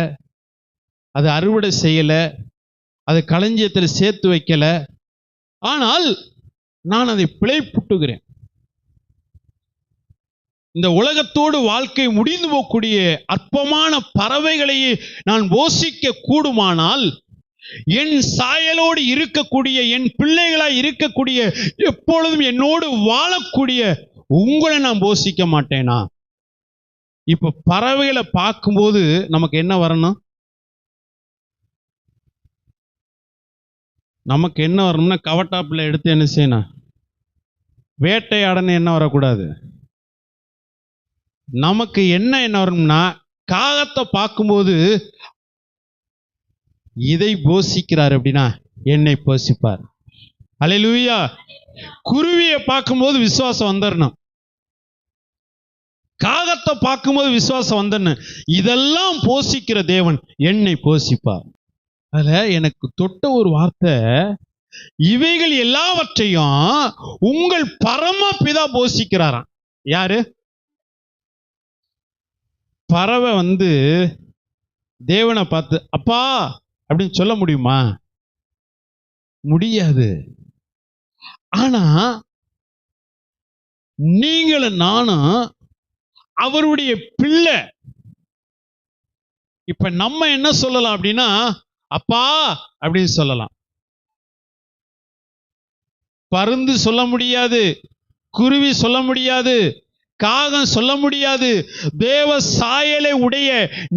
அது அறுவடை செய்யல, அது களஞ்சியத்தில் சேர்த்து வைக்கல, ஆனால் நான் அதை பிழைப்புட்டுகிறேன். இந்த உலகத்தோடு வாழ்க்கை முடிந்து போகக்கூடிய அற்பமான பறவைகளையே நான் போஷிக்க கூடுமானால், என் சாயலோடு இருக்கக்கூடிய என் பிள்ளைகளாய் இருக்கக்கூடிய எப்பொழுதும் என்னோடு வாழக்கூடிய உங்களை நான் போஷிக்க மாட்டேனா? இப்ப பறவைகளை பார்க்கும்போது நமக்கு என்ன வரணும்? நமக்கு என்ன வரணும்னா, கவட்டாப்பில் எடுத்து என்ன செய்யணும்? வேட்டையாடன்னு என்ன வரக்கூடாது. நமக்கு என்ன வரணும்னா, காகத்தை பார்க்கும்போது இதை போஷிக்கிறார் அப்படின்னா என்னை போஷிப்பார். அல்லேலூயா. குருவியை பார்க்கும்போது விசுவாசம் வந்துடணும், காகத்தை பார்க்கும்போது விசுவாசம் வந்துடணும். இதெல்லாம் போஷிக்கிற தேவன் என்னை போஷிப்பார். அதுல எனக்கு தொட்ட ஒரு வார்த்தை, இவைகள் எல்லாவற்றையும் உங்கள் பரமபிதா போஷிக்கிறாராம். யாரு? பறவை தேவனை பார்த்து அப்பா அப்படின்னு சொல்ல முடியுமா? முடியாது. ஆனா நீங்களும் நானும் அவருடைய பிள்ளை. இப்ப நம்ம என்ன சொல்லலாம் அப்படின்னா, அப்பா அப்படின்னு சொல்லலாம். பருந்து சொல்ல முடியாது, குருவி சொல்ல முடியாது, காகம் சொல்ல முடியாது. தேவ சாயலை உடைய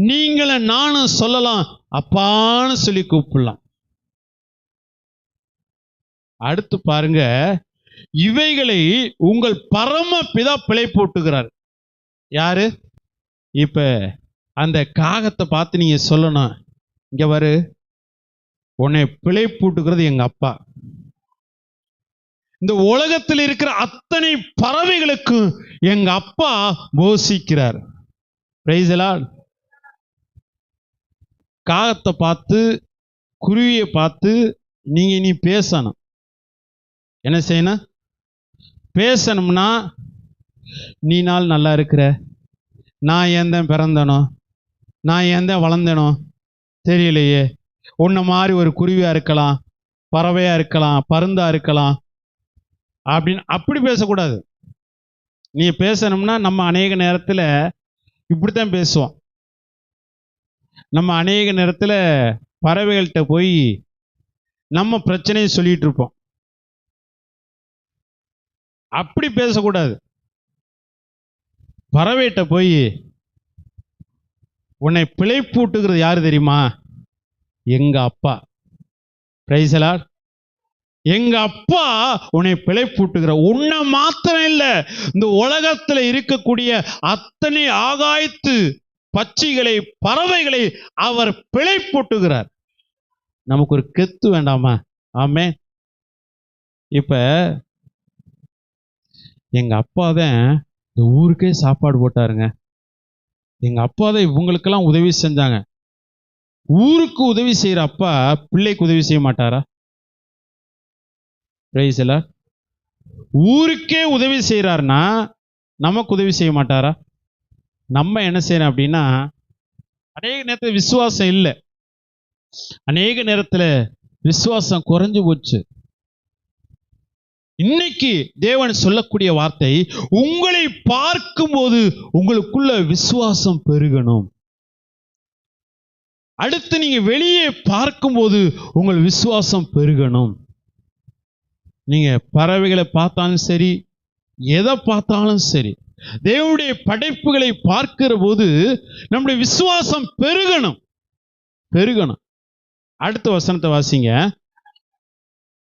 நீங்களும் நானும் சொல்லலாம், அப்பான்னு சொல்லி கூப்பிடலாம். அடுத்து பாருங்க, இவைகளை உங்கள் பரம பிதா பிழை போட்டுகிறார். யாரு? இப்ப அந்த காகத்தை பார்த்து நீங்க சொல்லணும், இங்க வரு, உன்னை பிழை போட்டுக்கிறது எங்க அப்பா. இந்த உலகத்தில் இருக்கிற அத்தனை பறவைகளுக்கும் எங்க அப்பா போஷிக்கிறார். Praise the Lord. காகத்தை பார்த்து, குருவியை பார்த்து நீங்க இனி பேசணும். என்ன செய்யணும்? பேசணும்னா, நீ நாள் நல்லா இருக்கிற, நான் ஏன் தான் பிறந்தனோ, நான் ஏன் தான் வளர்ந்தனோ தெரியலையே, உன்ன மாதிரி ஒரு குருவியா இருக்கலாம், பறவையா இருக்கலாம், பருந்தா இருக்கலாம் அப்படின்னு அப்படி பேசக்கூடாது. நீ பேசணும்னா, நம்ம அநேக நேரத்தில் இப்படித்தான் பேசுவோம். நம்ம அநேக நேரத்தில் பறவைகள்கிட்ட போய் நம்ம பிரச்சனையை சொல்லிட்டு இருப்போம். அப்படி பேசக்கூடாது. பறவைகிட்ட போய், உன்னை பிழைப்பூட்டுகிறது யாரு தெரியுமா? எங்க அப்பா. Praise the Lord. எங்க அப்பா உன்னை பிழைப்பூட்டுகிற. உன்னை மாத்திரம் இல்ல, இந்த உலகத்துல இருக்கக்கூடிய அத்தனை ஆகாயத்து பட்சிகளை, பறவைகளை அவர் பிழைப்பூட்டுகிறார். நமக்கு ஒரு கெத்து வேண்டாமா? ஆமென். இப்ப எங்க அப்பா தான் இந்த ஊருக்கே சாப்பாடு போட்டாருங்க, எங்க அப்பா தான் இவங்களுக்கெல்லாம் உதவி செஞ்சாங்க. ஊருக்கு உதவி செய்யற அப்பா பிள்ளைக்கு உதவி செய்ய மாட்டாரா? Praise the Lord. ஊருக்கே உதவி செய்யறாருன்னா நமக்கு உதவி செய்ய மாட்டாரா? நம்ம என்ன செய்யறோம் அப்படின்னா, அநேக நேரத்தில் விசுவாசம் இல்லை, அநேக நேரத்தில் விசுவாசம் குறைஞ்சு போச்சு. இன்னைக்கு தேவன் சொல்லக்கூடிய வார்த்தை, உங்களை பார்க்கும்போது உங்களுக்குள்ள விசுவாசம் பெருகணும். அடுத்து நீங்க வெளியே பார்க்கும்போது உங்கள் விசுவாசம் பெருகணும். நீங்க பறவைகளை பார்த்தாலும் சரி, எதை பார்த்தாலும் சரி, தேவனுடைய படைப்புகளை பார்க்கிற போது நம்முடைய விசுவாசம் பெருகணும், பெருகணும். அடுத்த வசனத்தை வாசிங்க.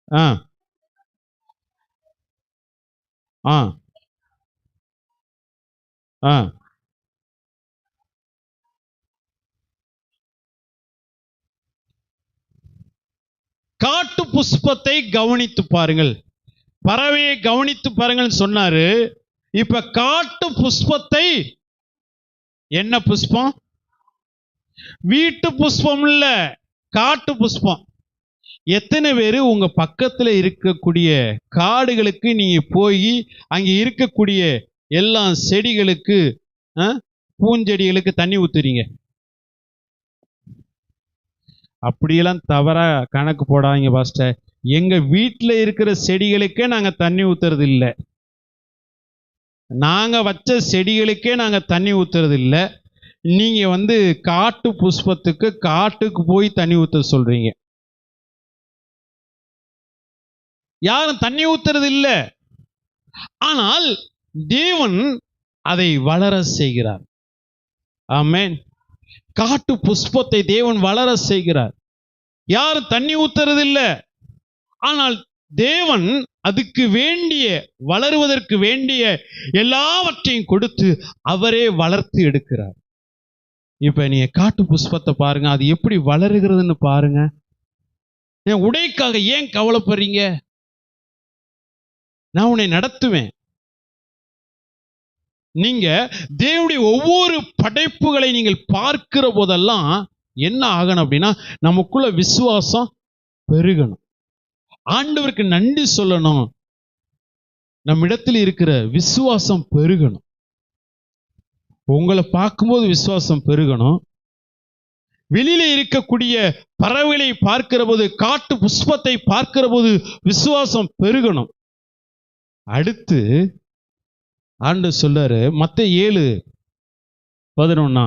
ஆ ஆ ஆ காட்டு புஷ்பத்தை கவனித்து பாருங்கள். பறவையை கவனித்து பாருங்கள் சொன்னாரு. இப்ப காட்டு புஷ்பத்தை, என்ன புஷ்பம்? வீட்டு புஷ்பம் இல்ல, காட்டு புஷ்பம். எத்தனை பேர் உங்க பக்கத்துல இருக்கக்கூடிய காடுகளுக்கு நீங்க போய் அங்க இருக்கக்கூடிய எல்லா செடிகளுக்கு, பூஞ்செடிகளுக்கு தண்ணி ஊத்துறீங்க? அப்படியெல்லாம் தவறா கணக்கு போடாதீங்க பாஸ்டர். எங்க வீட்டில் இருக்கிற செடிகளுக்கே நாங்க தண்ணி ஊத்துறது இல்லை, நாங்க வச்ச செடிகளுக்கே நாங்க தண்ணி ஊத்துறது இல்லை. நீங்க காட்டு புஷ்பத்துக்கு காட்டுக்கு போய் தண்ணி ஊத்த சொல்றீங்க. யாரும் தண்ணி ஊத்துறது இல்லை, ஆனால் தேவன் அதை வளர செய்கிறார். ஆமென். காட்டு புஷ்பத்தை தேவன் வளர செய்கிறார். யாரும் தண்ணி ஊத்துறது இல்லை, ஆனால் தேவன் அதுக்கு வேண்டிய, வளருவதற்கு வேண்டிய எல்லாவற்றையும் கொடுத்து அவரே வளர்த்து எடுக்கிறார். இப்ப நீங்க காட்டு புஷ்பத்தை பாருங்க, அது எப்படி வளருகிறதுன்னு பாருங்க. என் உடைக்காக ஏன் கவலைப்படுறீங்க? நான் உன்னை நடத்துவேன். நீங்க தேவனுடைய ஒவ்வொரு படைப்புகளை நீங்கள் பார்க்கிற போதெல்லாம் என்ன ஆகணும் அப்படின்னா, நமக்குள்ள விசுவாசம் பெருகணும். ஆண்டவருக்கு நன்றி சொல்லணும். நம்மிடத்தில் இருக்கிற விசுவாசம் பெருகணும். உங்களை பார்க்கும்போது விசுவாசம் பெருகணும். வெளியில இருக்கக்கூடிய பறவைகளை பார்க்கிற போது, காட்டு புஷ்பத்தை பார்க்கிற போது விசுவாசம் பெருகணும். அடுத்து ஆண்டு சொல்றாரு மத்தேயு 7:11.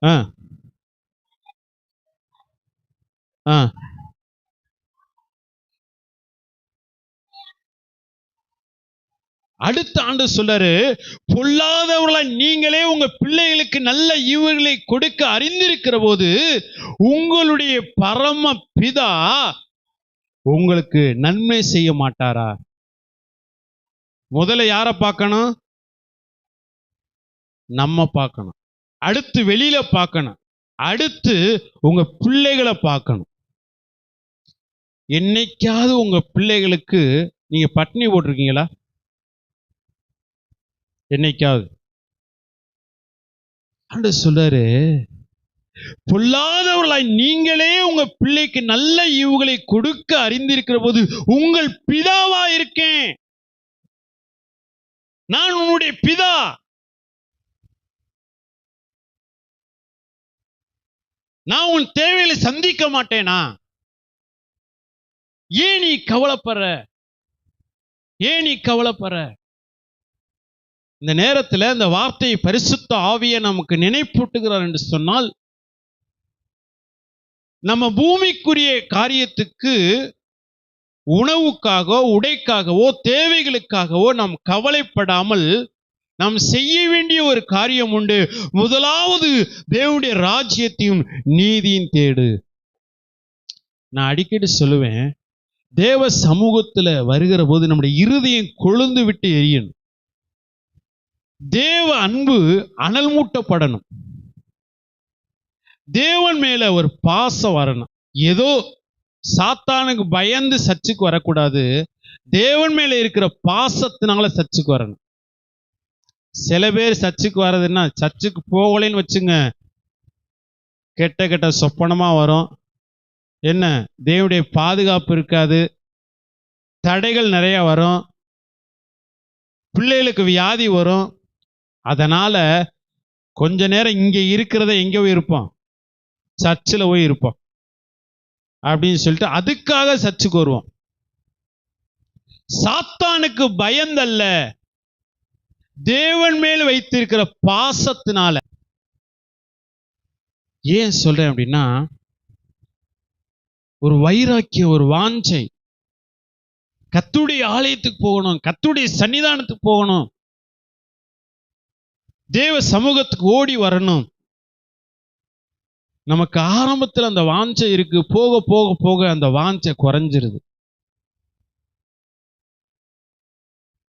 ஆ ஆ அடுத்த ஆண்டு சொல்றாரு, பொல்லாதவர்களாய் நீங்களே உங்க பிள்ளைகளுக்கு நல்ல ஈவுகளை கொடுக்க அறிந்திருக்கிற போது உங்களுடைய பரம பிதா உங்களுக்கு நன்மை செய்ய மாட்டாரா? முதல்ல யாரை பார்க்கணும்? நம்ம பார்க்கணும். அடுத்து வெளியில பார்க்கணும். அடுத்து உங்க பிள்ளைகளை பார்க்கணும். என்னைக்காவது உங்க பிள்ளைகளுக்கு நீங்க பட்டினி போட்டிருக்கீங்களா? என்னைக்காவது? ஆண்டவர் சொல்றாரு, பொல்லாதவர்களாய் நீங்களே உங்க பிள்ளைக்கு நல்ல ஈவுகளை கொடுக்க அறிந்திருக்கிற போது உங்கள் பிதாவா இருக்கேன். நான் உன்னுடைய பிதா. நான் உன் தேவைகளை சந்திக்க மாட்டேனா? ஏன் நீ கவலைப்படுற? ஏன் நீ கவலைப்படுற? இந்த நேரத்தில் இந்த வார்த்தையை பரிசுத்த ஆவியை நமக்கு நினைப்பூட்டுகிறார் என்று சொன்னால், நம்ம பூமிக்குரிய காரியத்துக்கு உணவுக்காகவோ உடைக்காகவோ தேவைகளுக்காகவோ நாம் கவலைப்படாமல் நாம் செய்ய வேண்டிய ஒரு காரியம் உண்டு. முதலாவது தேவனுடைய ராஜ்யத்தையும் நீதியும் தேடு. நான் அடிக்கடி சொல்லுவேன், தேவ சமூகத்தில் வருகிற போது நம்முடைய இருதயம் கொழுந்து விட்டு எரியணும். தேவ அன்பு அனல் மூட்டப்படணும். தேவன் மேல ஒரு பாசம் வரணும். ஏதோ சாத்தானுக்கு பயந்து சர்ச்சுக்கு வரக்கூடாது. தேவன் மேல இருக்கிற பாசத்தினால சர்ச்சுக்கு வரணும். சில பேர் சர்ச்சுக்கு வர்றதுன்னா, சர்ச்சுக்கு போகலைன்னு வச்சுங்க, கெட்ட கெட்ட சொப்பனமா வரும். என்ன, தேவனுடைய பாதுகாப்பு இருக்காது, தடைகள் நிறைய வரும், பிள்ளைகளுக்கு வியாதி வரும். அதனால கொஞ்ச நேரம் இங்க இருக்கிறத எங்க போய் இருப்போம்? சர்ச்சில் போய் இருப்போம் அப்படின்னு சொல்லிட்டு அதுக்காக சர்ச்சுக்கு வருவோம். சாத்தானுக்கு பயந்தல்ல, தேவன் மேல் வைத்திருக்கிற பாசத்தினால. ஏன் சொல்றேன் அப்படின்னா, ஒரு வைராக்கியம், ஒரு வாஞ்சை, கர்த்தருடைய ஆலயத்துக்கு போகணும், கர்த்தருடைய சன்னிதானத்துக்கு போகணும், தேவ சமூகத்துக்கு ஓடி வரணும். நமக்கு ஆரம்பத்தில் அந்த வாஞ்சை இருக்கு, போக போக போக அந்த வாஞ்சை குறைஞ்சிருது.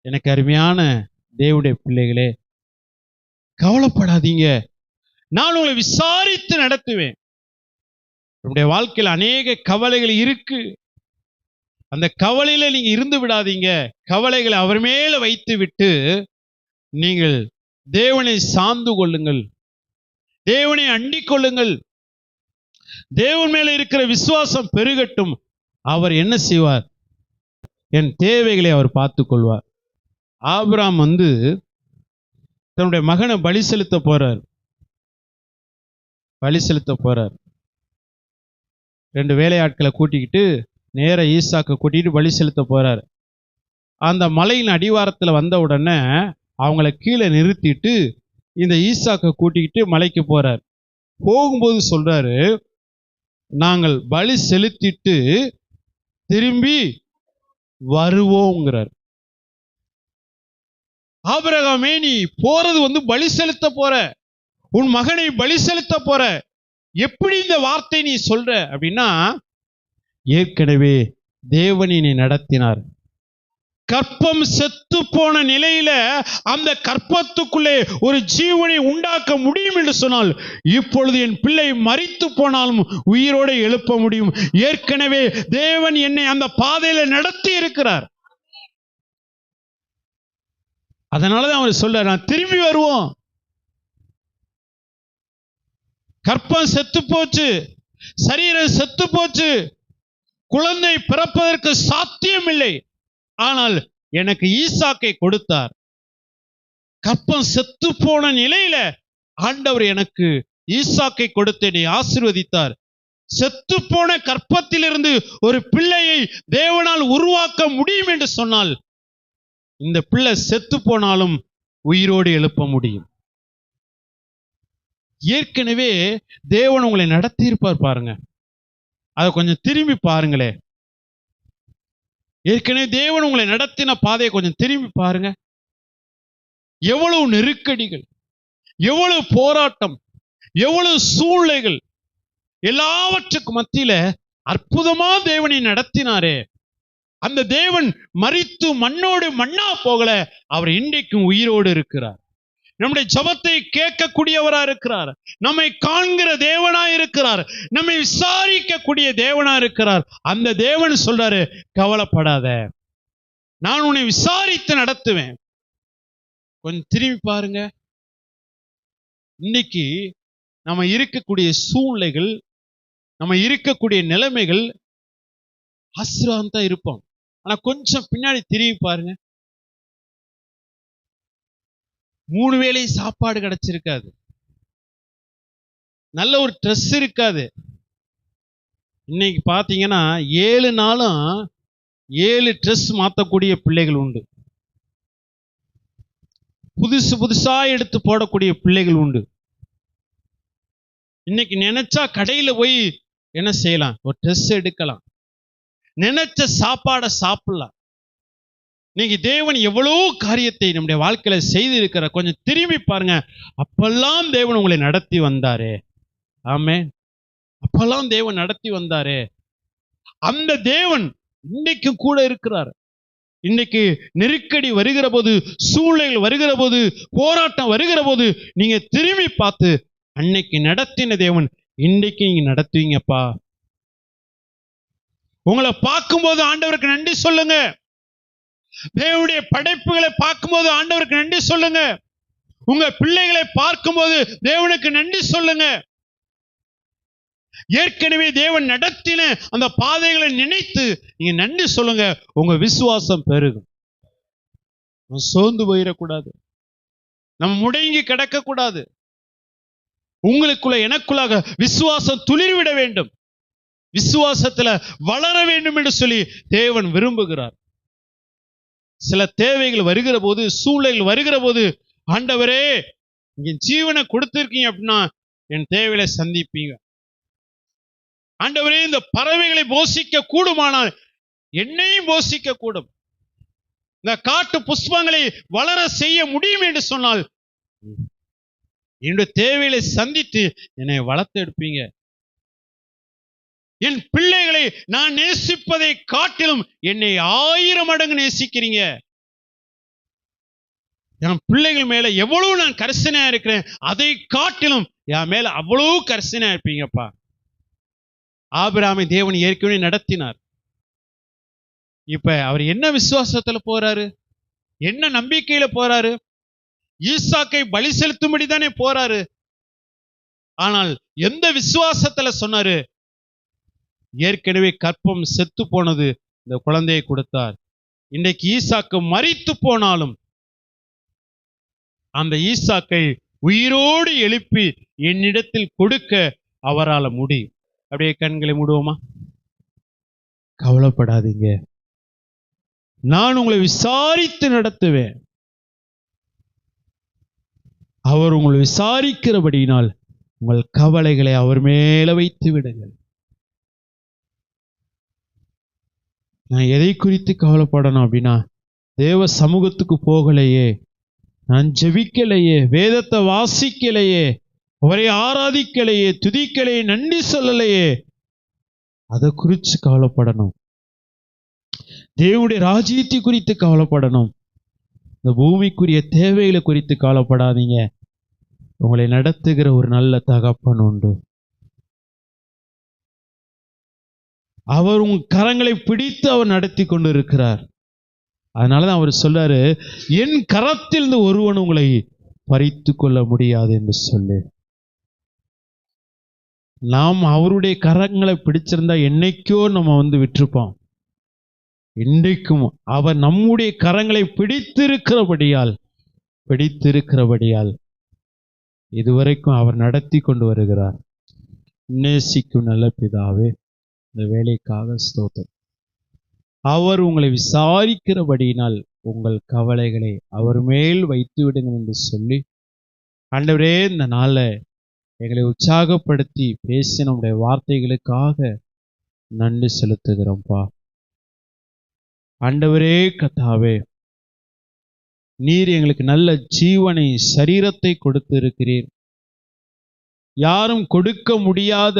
எனக்கு அருமையான தேவனுடைய பிள்ளைகளே, கவலைப்படாதீங்க, நான் உங்களை விசாரித்து நடத்துவேன். நம்முடைய வாழ்க்கையில் அநேக கவலைகள் இருக்கு. அந்த கவலையில நீங்க இருந்து விடாதீங்க. கவலைகளை அவர் மேல வைத்து விட்டு நீங்கள் தேவனை சார்ந்து கொள்ளுங்கள், தேவனை அண்டிக் கொள்ளுங்கள். தேவன் மேல இருக்கிற விசுவாசம் பெருகட்டும். அவர் என்ன செய்வார்? என் தேவைகளை அவர் பார்த்துக் கொள்வார். ஆபிரகாம் தன்னுடைய மகனை பலி செலுத்த போறார். பலி செலுத்த போறார். 2 வேலையாட்களை கூட்டிக்கிட்டு நேர ஈசாக்கை கூட்டிட்டு பலி செலுத்த போறார். அந்த மலையின் அடிவாரத்தில் வந்த உடனே அவங்கள கீழே நிறுத்திட்டு இந்த ஈசாக்கை கூட்டிக்கிட்டு மலைக்கு போறார். போகும்போது சொல்றாரு, நாங்கள் பலி செலுத்திட்டு திரும்பி வருவோங்கிறார். ஆபிரகாமே, நீ போறது பலி செலுத்த போற, உன் மகனை பலி செலுத்த போற, எப்படி இந்த வார்த்தை நீ சொல்ற அப்படின்னா, ஏற்கனவே தேவனை நீ நடத்தினார். கற்பம் செத்து போன நிலையில அந்த கற்பத்துக்குள்ளே ஒரு ஜீவனை உண்டாக்க முடியும் என்று சொன்னால், இப்பொழுது என் பிள்ளை மரித்து போனாலும் உயிரோடு எழுப்ப முடியும். ஏற்கனவே தேவன் என்னை அந்த பாதையில நடத்தி இருக்கிறார். அதனாலதான் அவர் சொல்றார், நான் திரும்பி வருவோம். கற்பம் செத்து போச்சு, சரீரம் செத்து போச்சு, குழந்தை பிறப்பதற்கு சாத்தியம் இல்லை. ஆனால் எனக்கு ஈசாக்கை கொடுத்தார். கற்பம் செத்து போன நிலையில ஆண்டவர் எனக்கு ஈசாக்கை கொடுத்து என்னை ஆசீர்வதித்தார். செத்துப்போன கற்பத்திலிருந்து ஒரு பிள்ளையை தேவனால் உருவாக்க முடியும் என்று சொன்னால், இந்த பிள்ளை செத்து போனாலும் உயிரோடு எழுப்ப முடியும். ஏற்கனவே தேவன் உங்களை நடத்தி இருப்பார் பாருங்க. அதை கொஞ்சம் திரும்பி பாருங்களே. ஏற்கனவே தேவன் உங்களை நடத்தின பாதையை கொஞ்சம் திரும்பி பாருங்க. எவ்வளவு நெருக்கடிகள், எவ்வளவு போராட்டம், எவ்வளவு சூழ்நிலைகள், எல்லாவற்றுக்கும் மத்தியில அற்புதமா தேவனை நடத்தினாரே. அந்த தேவன் மரித்து மண்ணோடு மண்ணா போகல, அவர் இன்றைக்கும் உயிரோடு இருக்கிறார். நம்முடைய ஜெபத்தை கேட்கக்கூடியவரா இருக்கிறார். நம்மை காண்கிற தேவனா இருக்கிறார். நம்மை விசாரிக்கக்கூடிய தேவனா இருக்கிறார். அந்த தேவன் சொல்றாரு, கவலைப்படாத, நான் உன்னை விசாரித்து நடத்துவேன். கொஞ்சம் திரும்பி பாருங்க. இன்னைக்கு நம்ம இருக்கக்கூடிய சூழ்நிலைகள், நம்ம இருக்கக்கூடிய நிலைமைகள் ஆசீர்வாதம் தான் இருப்போம். ஆனா கொஞ்சம் பின்னாடி திரும்பி பாருங்க. 3 வேளை சாப்பாடு கிடைச்சிருக்காது, நல்ல ஒரு ட்ரெஸ் இருக்காது. இன்னைக்கு பாத்தீங்கன்னா 7 நாளும் 7 ட்ரெஸ் மாத்தக்கூடிய பிள்ளைகள் உண்டு. புதுசு புதுசா எடுத்து போடக்கூடிய பிள்ளைகள் உண்டு. இன்னைக்கு நினைச்சா கடையில போய் என்ன செய்யலாம், ஒரு ட்ரெஸ் எடுக்கலாம், நினைச்ச சாப்பாடை சாப்பிடலாம். இன்னைக்கு தேவன் எவ்வளவு காரியத்தை நம்முடைய வாழ்க்கையில செய்து இருக்கிற. கொஞ்சம் திரும்பி பாருங்க. அப்பெல்லாம் தேவன் உங்களை நடத்தி வந்தாரே. ஆமென். அப்பெல்லாம் தேவன் நடத்தி வந்தாரே. அந்த தேவன் இன்னைக்கும் கூட இருக்கிறார். இன்னைக்கு நெருக்கடி வருகிற போது, சூழ்நிலைகள் வருகிற போது, போராட்டம் வருகிற போது, நீங்க திரும்பி பார்த்து அன்னைக்கு நடத்தின தேவன் இன்னைக்கு நீங்க நடத்துவீங்கப்பா. உங்களை பார்க்கும்போது ஆண்டவருக்கு நன்றி சொல்லுங்க. தேவனுடைய படைப்புகளை பார்க்கும்போது ஆண்டவருக்கு நன்றி சொல்லுங்க. உங்க பிள்ளைகளை பார்க்கும்போது தேவனுக்கு நன்றி சொல்லுங்க. ஏற்கனவே தேவன் நடத்தின அந்த பாதைகளை நினைத்து நீங்க நன்றி சொல்லுங்க. உங்க விசுவாசம் பெருகும். நம்ம சோர்ந்து போயிடக்கூடாது, நம்ம முடங்கி கிடக்க கூடாது. உங்களுக்குள்ள எனக்குள்ளாக விசுவாசம் துளிர்விட வேண்டும், விசுவாசத்துல வளர வேண்டும் என்று சொல்லி தேவன் விரும்புகிறார். சில தேவைகள் வருகிற போது, சூழ்நிலைகள் வருகிற போது, ஆண்டவரே நீங்க ஜீவனை கொடுத்திருக்கீங்க அப்படின்னா என் தேவைகளை சந்திப்பீங்க. ஆண்டவரே இந்த பறவைகளை போஷிக்க கூடுமானால் என்னையும் போஷிக்க கூடும். இந்த காட்டு புஷ்பங்களை வளர செய்ய முடியும் என்று சொன்னால் என்னுடைய தேவைகளை சந்தித்து என்னை வளர்த்து எடுப்பீங்க. என் பிள்ளைகளை நான் நேசிப்பதை காட்டிலும் என்னை 1000 மடங்கு நேசிக்கிறீங்க. என் பிள்ளைகள் மேல எவ்வளவு நான் கரிசனையா இருக்கிறேன், அதை காட்டிலும் என் மேல அவ்வளவு கரிசனையா இருப்பீங்கப்பா. ஆபிரகாமை தேவன் ஏற்கனவே நடத்தினார். இப்ப அவர் என்ன விசுவாசத்துல போறாரு, என்ன நம்பிக்கையில போறாரு? ஈசாக்கை பலி செலுத்தும்படி தானே போறாரு. ஆனால் எந்த விசுவாசத்துல சொன்னாரு? ஏற்கனவே கற்பம் செத்து போனது, இந்த குழந்தையை கொடுத்தார். இன்றைக்கு ஈசாக்கு மரித்து போனாலும் அந்த ஈசாக்கை உயிரோடு எழுப்பி என்னிடத்தில் கொடுக்க அவரால் முடியும். அப்படியே கண்களை மூடுவோமா? கவலைப்படாதீங்க, நான் உங்களை விசாரித்து நடத்துவேன். அவர் உங்களை விசாரிக்கிறபடியினால் உங்கள் கவலைகளை அவர் மேல வைத்து விடுங்கள். நான் எதை குறித்து கவலைப்படணும் அப்படின்னா, தேவ சமூகத்துக்கு போகலையே, நான் ஜெபிக்கலையே, வேதத்தை வாசிக்கலையே, அவரை ஆராதிக்கலையே, துதிக்கலையே, நன்றி சொல்லலையே, அதை குறித்து கவலைப்படணும். தேவனுடைய ராஜ்யத்தை குறித்து கவலைப்படணும். இந்த பூமிக்குரிய தேவைகளை குறித்து கவலைப்படாதீங்க. உங்களை நடத்துகிற ஒரு நல்ல தகப்பன் உண்டு. அவர் உங்க கரங்களை பிடித்து அவர் நடத்தி கொண்டு இருக்கிறார். அதனாலதான் அவர் சொல்றாரு, என் கரத்திலிருந்து ஒருவன் உங்களை பறித்து கொள்ள முடியாது என்று சொல்லு. நாம் அவருடைய கரங்களை பிடிச்சிருந்தா என்னைக்கோ நம்ம விட்டிருப்போம். இன்றைக்கும் அவர் நம்முடைய கரங்களை பிடித்திருக்கிறபடியால் இதுவரைக்கும் அவர் நடத்தி கொண்டு வருகிறார். நேசிக்கும் நல்ல பிதாவே, இந்த வேலைக்காக ஸ்தோத்திரம். அவர் உங்களை விசாரிக்கிறபடியினால் உங்கள் கவலைகளை அவர் மேல் வைத்து விடுங்கள் என்று சொல்லி, ஆண்டவரே, இந்த நாளில் எங்களை உற்சாகப்படுத்தி பேசின உடைய வார்த்தைகளுக்காக நன்றி செலுத்துகிறோம்ப்பா. ஆண்டவரே கர்த்தாவே, நீர் எங்களுக்கு நல்ல ஜீவனை, சரீரத்தை கொடுத்து இருக்கிறீர். யாரும் கொடுக்க முடியாத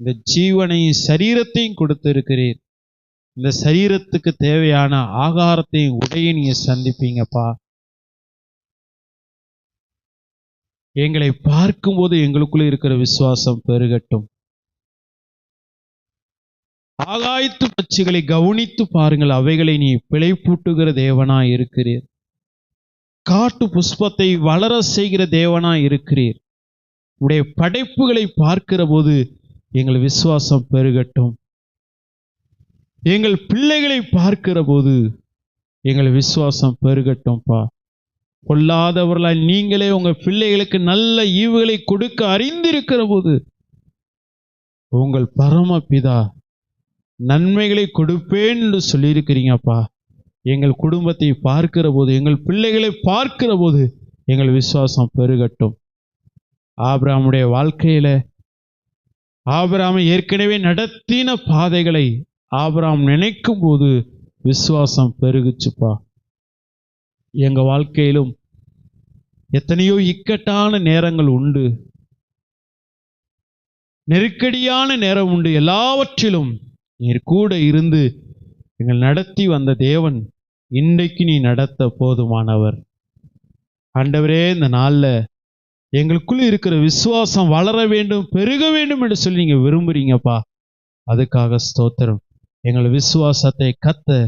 இந்த ஜீவனையும் சரீரத்தையும் கொடுத்து இருக்கிறீர். இந்த சரீரத்துக்கு தேவையான ஆகாரத்தையும் உடையை நீங்க சந்திப்பீங்கப்பா. எங்களை பார்க்கும்போது எங்களுக்குள்ள இருக்கிற விசுவாசம் பெருகட்டும். ஆகாயத்து பட்சிகளை கவனித்து பாருங்கள், அவைகளை நீ பிழைப்பூட்டுகிற தேவனாய் இருக்கிறீர். காட்டு புஷ்பத்தை வளர செய்கிற தேவனாய் இருக்கிறீர். உடைய படைப்புகளை பார்க்கிற போது எங்கள் விசுவாசம் பெருகட்டும். எங்கள் பிள்ளைகளை பார்க்கிற போது எங்கள் விசுவாசம் பெருகட்டும்பா. பொல்லாதவர்களால் நீங்களே உங்க பிள்ளைகளுக்கு நல்ல ஈவுகளை கொடுக்க அறிந்திருக்கிற போது உங்கள் பரமபிதா நன்மைகளை கொடுப்பேன் என்று சொல்லியிருக்கிறீங்கப்பா. எங்கள் குடும்பத்தை பார்க்கிற போது, எங்கள் பிள்ளைகளை பார்க்கிற போது எங்கள் விசுவாசம் பெருகட்டும். ஆபிரகாமுடைய வாழ்க்கையில ஆபிரகாமை ஏற்கனவே நடத்தின பாதைகளை ஆபிரகாம் நினைக்கும் போது விசுவாசம் பெருகுச்சுப்பா. எங்க வாழ்க்கையிலும் எத்தனையோ இக்கட்டான நேரங்கள் உண்டு, நெருக்கடியான நேரம் உண்டு. எல்லாவற்றிலும் நீர் கூட இருந்து எங்கள் நடத்தி வந்த தேவன் இன்றைக்கு நீ நடத்த போதுமானவர். ஆண்டவரே, இந்த நாள்ல எங்களுக்குள்ள இருக்கிற விசுவாசம் வளர வேண்டும், பெருக வேண்டும் என்று சொல்லி நீங்க விரும்புறீங்கப்பா. அதுக்காக ஸ்தோத்திரம். எங்கள் விசுவாசத்தை கர்த்தர்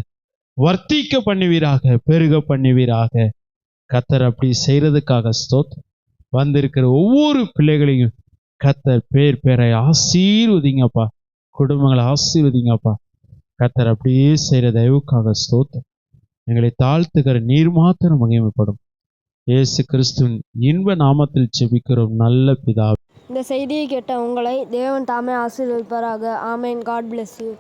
வர்த்திக்க பண்ணுவீராக, பெருக பண்ணுவீராக. கர்த்தர் அப்படி செய்யறதுக்காக ஸ்தோத்திரம். வந்திருக்கிற ஒவ்வொரு பிள்ளைகளையும் கர்த்தர் பேர் பேரை ஆசீர்வதிங்கப்பா, குடும்பங்களை ஆசீர்வதிங்கப்பா. கர்த்தர் அப்படியே செய்கிற தயவுக்காக ஸ்தோத்திரம். எங்களை தாழ்த்துகிற நீர் மாத்திரம் மகிமைப்படும். இயேசு கிறிஸ்துவின் இன்ப நாமத்தில் ஜெபிக்கிறோம் நல்ல பிதாவே. இந்த செய்தியை கேட்ட உங்களை தேவன் தாமே ஆசீர்வதிப்பாராக. ஆமென். God bless you.